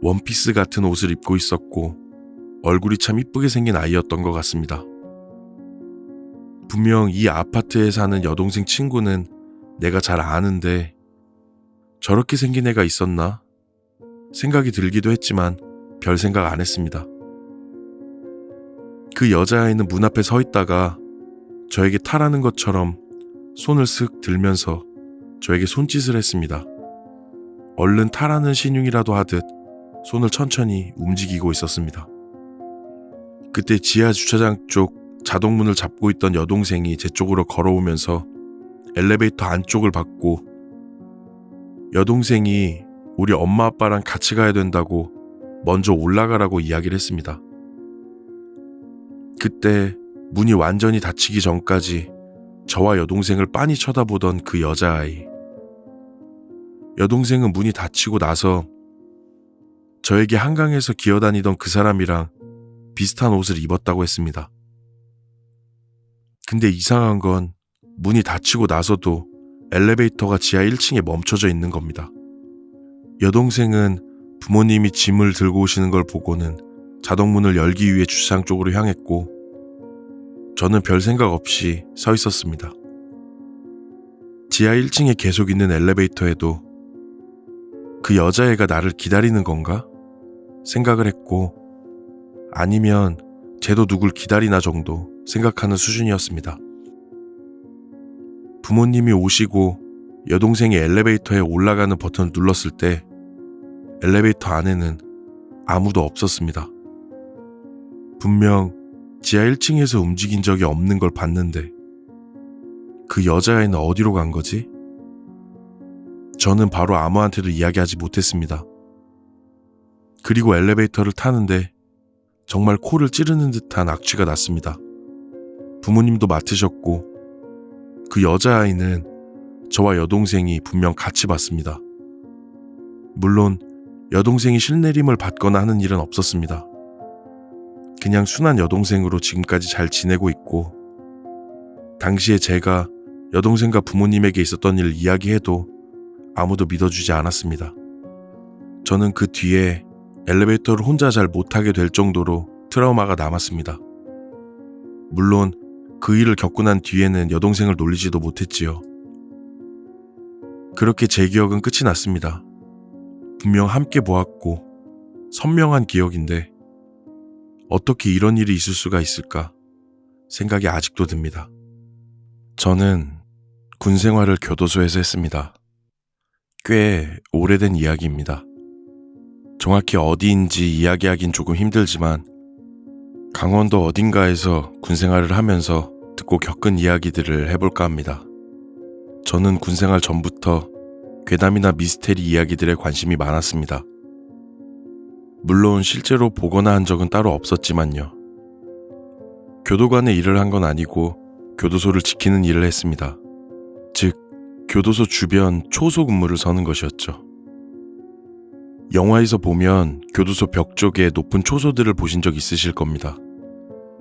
원피스 같은 옷을 입고 있었고 얼굴이 참 이쁘게 생긴 아이였던 것 같습니다. 분명 이 아파트에 사는 여동생 친구는 내가 잘 아는데 저렇게 생긴 애가 있었나? 생각이 들기도 했지만 별 생각 안 했습니다. 그 여자아이는 문 앞에 서 있다가 저에게 타라는 것처럼 손을 쓱 들면서 저에게 손짓을 했습니다. 얼른 타라는 신용이라도 하듯 손을 천천히 움직이고 있었습니다. 그때 지하 주차장 쪽 자동문을 잡고 있던 여동생이 제 쪽으로 걸어오면서 엘리베이터 안쪽을 봤고 여동생이 우리 엄마 아빠랑 같이 가야 된다고 먼저 올라가라고 이야기를 했습니다. 그때 문이 완전히 닫히기 전까지 저와 여동생을 빤히 쳐다보던 그 여자아이. 여동생은 문이 닫히고 나서 저에게 한강에서 기어다니던 그 사람이랑 비슷한 옷을 입었다고 했습니다. 근데 이상한 건 문이 닫히고 나서도 엘리베이터가 지하 1층에 멈춰져 있는 겁니다. 여동생은 부모님이 짐을 들고 오시는 걸 보고는 자동문을 열기 위해 주차장 쪽으로 향했고 저는 별 생각 없이 서 있었습니다. 지하 1층에 계속 있는 엘리베이터에도 그 여자애가 나를 기다리는 건가? 생각을 했고 아니면 쟤도 누굴 기다리나 정도 생각하는 수준이었습니다. 부모님이 오시고 여동생이 엘리베이터에 올라가는 버튼을 눌렀을 때 엘리베이터 안에는 아무도 없었습니다. 분명 지하 1층에서 움직인 적이 없는 걸 봤는데 그 여자아이는 어디로 간 거지? 저는 바로 아무한테도 이야기하지 못했습니다. 그리고 엘리베이터를 타는데 정말 코를 찌르는 듯한 악취가 났습니다. 부모님도 맡으셨고 그 여자아이는 저와 여동생이 분명 같이 봤습니다. 물론 여동생이 실내림을 받거나 하는 일은 없었습니다. 그냥 순한 여동생으로 지금까지 잘 지내고 있고 당시에 제가 여동생과 부모님에게 있었던 일을 이야기해도 아무도 믿어주지 않았습니다. 저는 그 뒤에 엘리베이터를 혼자 잘 못하게 될 정도로 트라우마가 남았습니다. 물론 그 일을 겪고 난 뒤에는 여동생을 놀리지도 못했지요. 그렇게 제 기억은 끝이 났습니다. 분명 함께 보았고 선명한 기억인데 어떻게 이런 일이 있을 수가 있을까 생각이 아직도 듭니다. 저는 군 생활을 교도소에서 했습니다. 꽤 오래된 이야기입니다. 정확히 어디인지 이야기하긴 조금 힘들지만 강원도 어딘가에서 군 생활을 하면서 듣고 겪은 이야기들을 해볼까 합니다. 저는 군 생활 전부터 괴담이나 미스테리 이야기들에 관심이 많았습니다. 물론 실제로 보거나 한 적은 따로 없었지만요. 교도관의 일을 한 건 아니고 교도소를 지키는 일을 했습니다. 즉, 교도소 주변 초소 근무를 서는 것이었죠. 영화에서 보면 교도소 벽 쪽에 높은 초소들을 보신 적 있으실 겁니다.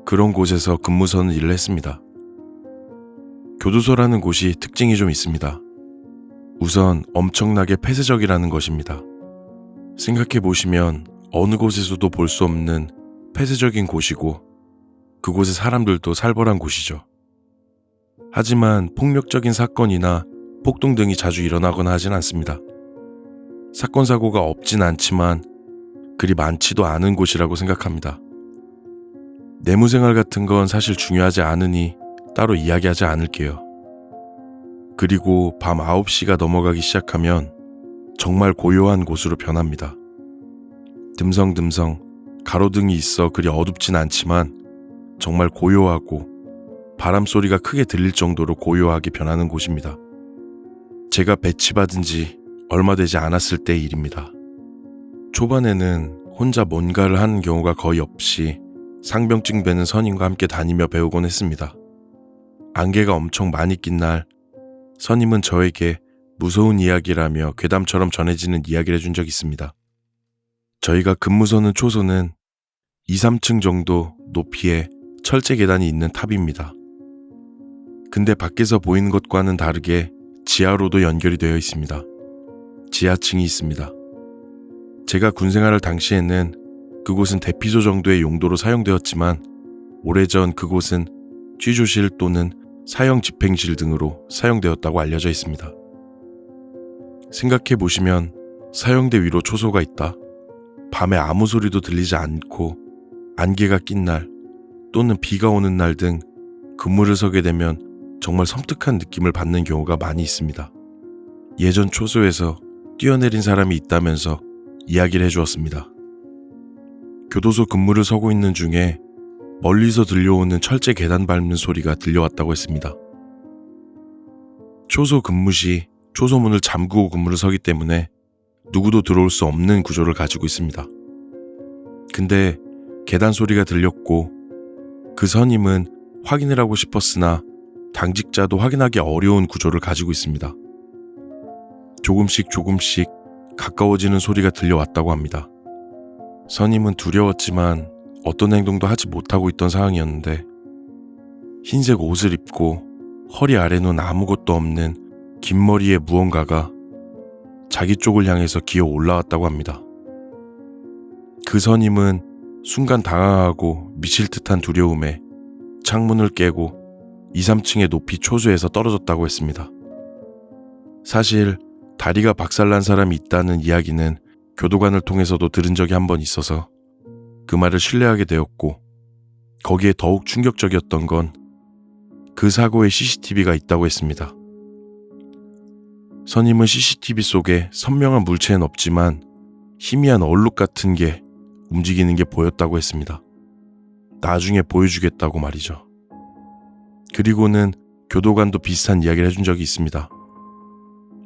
그런 곳에서 근무 서는 일을 했습니다. 교도소라는 곳이 특징이 좀 있습니다. 우선 엄청나게 폐쇄적이라는 것입니다. 생각해보시면 어느 곳에서도 볼 수 없는 폐쇄적인 곳이고 그곳의 사람들도 살벌한 곳이죠. 하지만 폭력적인 사건이나 폭동 등이 자주 일어나거나 하진 않습니다. 사건 사고가 없진 않지만 그리 많지도 않은 곳이라고 생각합니다. 내무생활 같은 건 사실 중요하지 않으니 따로 이야기하지 않을게요. 그리고 밤 9시가 넘어가기 시작하면 정말 고요한 곳으로 변합니다. 듬성듬성 가로등이 있어 그리 어둡진 않지만 정말 고요하고 바람소리가 크게 들릴 정도로 고요하게 변하는 곳입니다. 제가 배치받은 지 얼마 되지 않았을 때의 일입니다. 초반에는 혼자 뭔가를 하는 경우가 거의 없이 상병증 배는 선임과 함께 다니며 배우곤 했습니다. 안개가 엄청 많이 낀 날 선임은 저에게 무서운 이야기라며 괴담처럼 전해지는 이야기를 해준 적이 있습니다. 저희가 근무 서는 초소는 2, 3층 정도 높이의 철제 계단이 있는 탑입니다. 근데 밖에서 보이는 것과는 다르게 지하로도 연결이 되어 있습니다. 지하층이 있습니다. 제가 군 생활할 당시에는 그곳은 대피소 정도의 용도로 사용되었지만 오래전 그곳은 취조실 또는 사형 집행실 등으로 사용되었다고 알려져 있습니다. 생각해보시면 사형대 위로 초소가 있다. 밤에 아무 소리도 들리지 않고 안개가 낀 날 또는 비가 오는 날 등 근무를 서게 되면 정말 섬뜩한 느낌을 받는 경우가 많이 있습니다. 예전 초소에서 뛰어내린 사람이 있다면서 이야기를 해주었습니다. 교도소 근무를 서고 있는 중에 멀리서 들려오는 철제 계단 밟는 소리가 들려왔다고 했습니다. 초소 근무 시 초소문을 잠그고 근무를 서기 때문에 누구도 들어올 수 없는 구조를 가지고 있습니다. 근데 계단 소리가 들렸고 그 선임은 확인을 하고 싶었으나 당직자도 확인하기 어려운 구조를 가지고 있습니다. 조금씩 가까워지는 소리가 들려왔다고 합니다. 선임은 두려웠지만 어떤 행동도 하지 못하고 있던 상황이었는데 흰색 옷을 입고 허리 아래는 아무것도 없는 긴 머리의 무언가가 자기 쪽을 향해서 기어 올라왔다고 합니다. 그 선임은 순간 당황하고 미칠 듯한 두려움에 창문을 깨고 2, 3층의 높이 초소에서 떨어졌다고 했습니다. 사실 다리가 박살난 사람이 있다는 이야기는 교도관을 통해서도 들은 적이 한 번 있어서 그 말을 신뢰하게 되었고 거기에 더욱 충격적이었던 건 그 사고에 CCTV가 있다고 했습니다. 선임은 CCTV 속에 선명한 물체는 없지만 희미한 얼룩 같은 게 움직이는 게 보였다고 했습니다. 나중에 보여주겠다고 말이죠. 그리고는 교도관도 비슷한 이야기를 해준 적이 있습니다.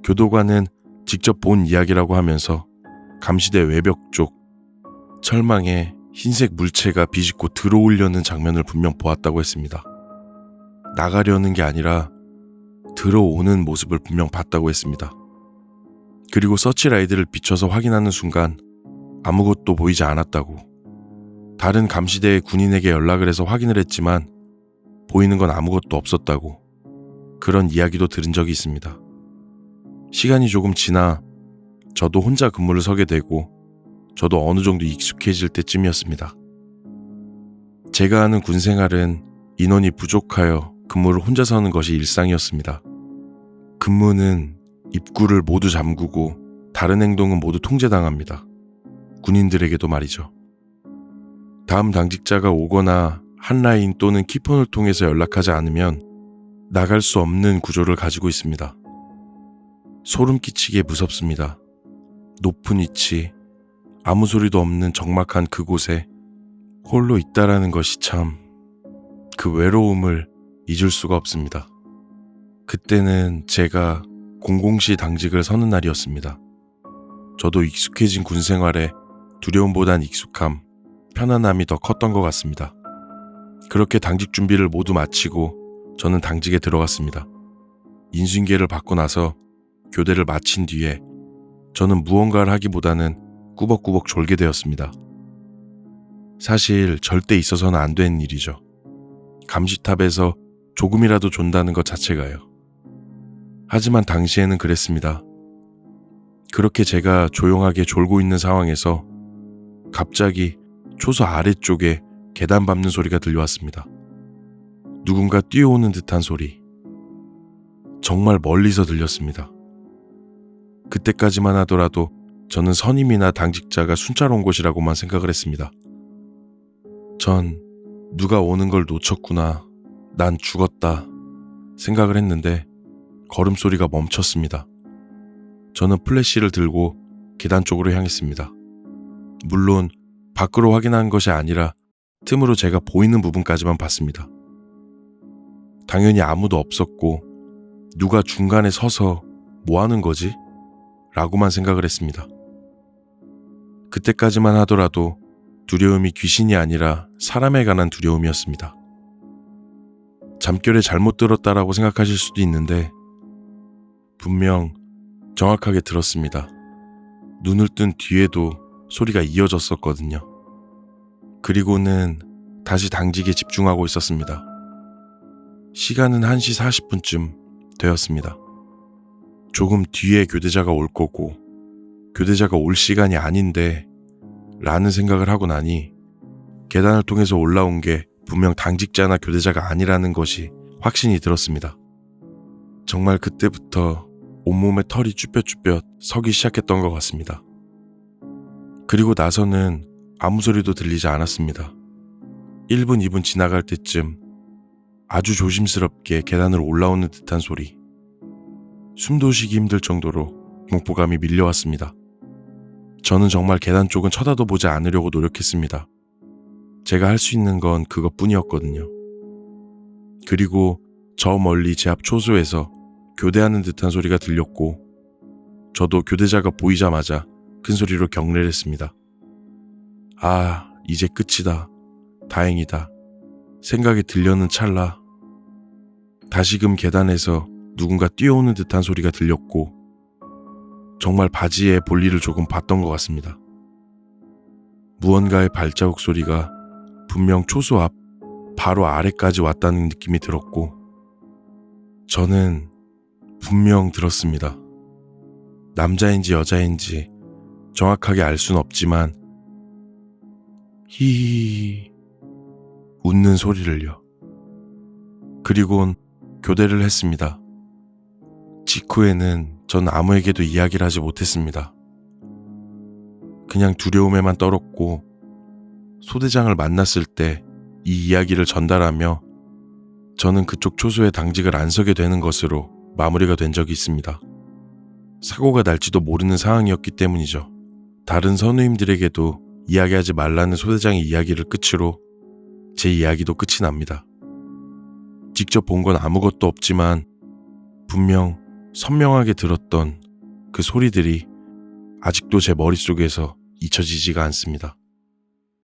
교도관은 직접 본 이야기라고 하면서 감시대 외벽 쪽 철망에 흰색 물체가 비집고 들어오려는 장면을 분명 보았다고 했습니다. 나가려는 게 아니라 들어오는 모습을 분명 봤다고 했습니다. 그리고 서치라이트를 비춰서 확인하는 순간 아무것도 보이지 않았다고. 다른 감시대의 군인에게 연락을 해서 확인을 했지만 보이는 건 아무것도 없었다고. 그런 이야기도 들은 적이 있습니다. 시간이 조금 지나 저도 혼자 근무를 서게 되고 저도 어느 정도 익숙해질 때쯤이었습니다. 제가 하는 군 생활은 인원이 부족하여 근무를 혼자 서는 것이 일상이었습니다. 근무는 입구를 모두 잠그고 다른 행동은 모두 통제당합니다. 군인들에게도 말이죠. 다음 당직자가 오거나 한라인 또는 키폰을 통해서 연락하지 않으면 나갈 수 없는 구조를 가지고 있습니다. 소름 끼치게 무섭습니다. 높은 위치, 아무 소리도 없는 적막한 그곳에 홀로 있다라는 것이 참 그 외로움을 잊을 수가 없습니다. 그때는 제가 공공시 당직을 서는 날이었습니다. 저도 익숙해진 군 생활에 두려움보단 익숙함, 편안함이 더 컸던 것 같습니다. 그렇게 당직 준비를 모두 마치고 저는 당직에 들어갔습니다. 인수인계를 받고 나서 교대를 마친 뒤에 저는 무언가를 하기보다는 꾸벅꾸벅 졸게 되었습니다. 사실 절대 있어서는 안 되는 일이죠. 감시탑에서 조금이라도 존다는 것 자체가요. 하지만 당시에는 그랬습니다. 그렇게 제가 조용하게 졸고 있는 상황에서 갑자기 초소 아래쪽에 계단 밟는 소리가 들려왔습니다. 누군가 뛰어오는 듯한 소리. 정말 멀리서 들렸습니다. 그때까지만 하더라도 저는 선임이나 당직자가 순찰 온 곳이라고만 생각을 했습니다. 전 누가 오는 걸 놓쳤구나, 난 죽었다 생각을 했는데 걸음소리가 멈췄습니다. 저는 플래시를 들고 계단 쪽으로 향했습니다. 물론 밖으로 확인한 것이 아니라 틈으로 제가 보이는 부분까지만 봤습니다. 당연히 아무도 없었고 누가 중간에 서서 뭐 하는 거지? 라고만 생각을 했습니다. 그때까지만 하더라도 두려움이 귀신이 아니라 사람에 관한 두려움이었습니다. 잠결에 잘못 들었다라고 생각하실 수도 있는데 분명 정확하게 들었습니다. 눈을 뜬 뒤에도 소리가 이어졌었거든요. 그리고는 다시 당직에 집중하고 있었습니다. 시간은 1시 40분쯤 되었습니다. 조금 뒤에 교대자가 올 거고 교대자가 올 시간이 아닌데 라는 생각을 하고 나니 계단을 통해서 올라온 게 분명 당직자나 교대자가 아니라는 것이 확신이 들었습니다. 정말 그때부터 온몸에 털이 쭈뼛쭈뼛 서기 시작했던 것 같습니다. 그리고 나서는 아무 소리도 들리지 않았습니다. 1분, 2분 지나갈 때쯤 아주 조심스럽게 계단을 올라오는 듯한 소리. 숨도 쉬기 힘들 정도로 공포감이 밀려왔습니다. 저는 정말 계단 쪽은 쳐다도 보지 않으려고 노력했습니다. 제가 할 수 있는 건 그것뿐이었거든요. 그리고 저 멀리 제 앞 초소에서 교대하는 듯한 소리가 들렸고 저도 교대자가 보이자마자 큰 소리로 경례를 했습니다. 아, 이제 끝이다. 다행이다. 생각이 들려는 찰나 다시금 계단에서 누군가 뛰어오는 듯한 소리가 들렸고 정말 바지에 볼일을 조금 봤던 것 같습니다. 무언가의 발자국 소리가 분명 초소 앞 바로 아래까지 왔다는 느낌이 들었고 저는 분명 들었습니다. 남자인지 여자인지 정확하게 알 순 없지만 히히히 웃는 소리를요. 그리곤 교대를 했습니다. 직후에는 전 아무에게도 이야기를 하지 못했습니다. 그냥 두려움에만 떨었고 소대장을 만났을 때 이 이야기를 전달하며 저는 그쪽 초소에 당직을 안 서게 되는 것으로 마무리가 된 적이 있습니다. 사고가 날지도 모르는 상황이었기 때문이죠. 다른 선우님들에게도 이야기하지 말라는 소대장의 이야기를 끝으로 제 이야기도 끝이 납니다. 직접 본 건 아무것도 없지만 분명 선명하게 들었던 그 소리들이 아직도 제 머릿속에서 잊혀지지가 않습니다.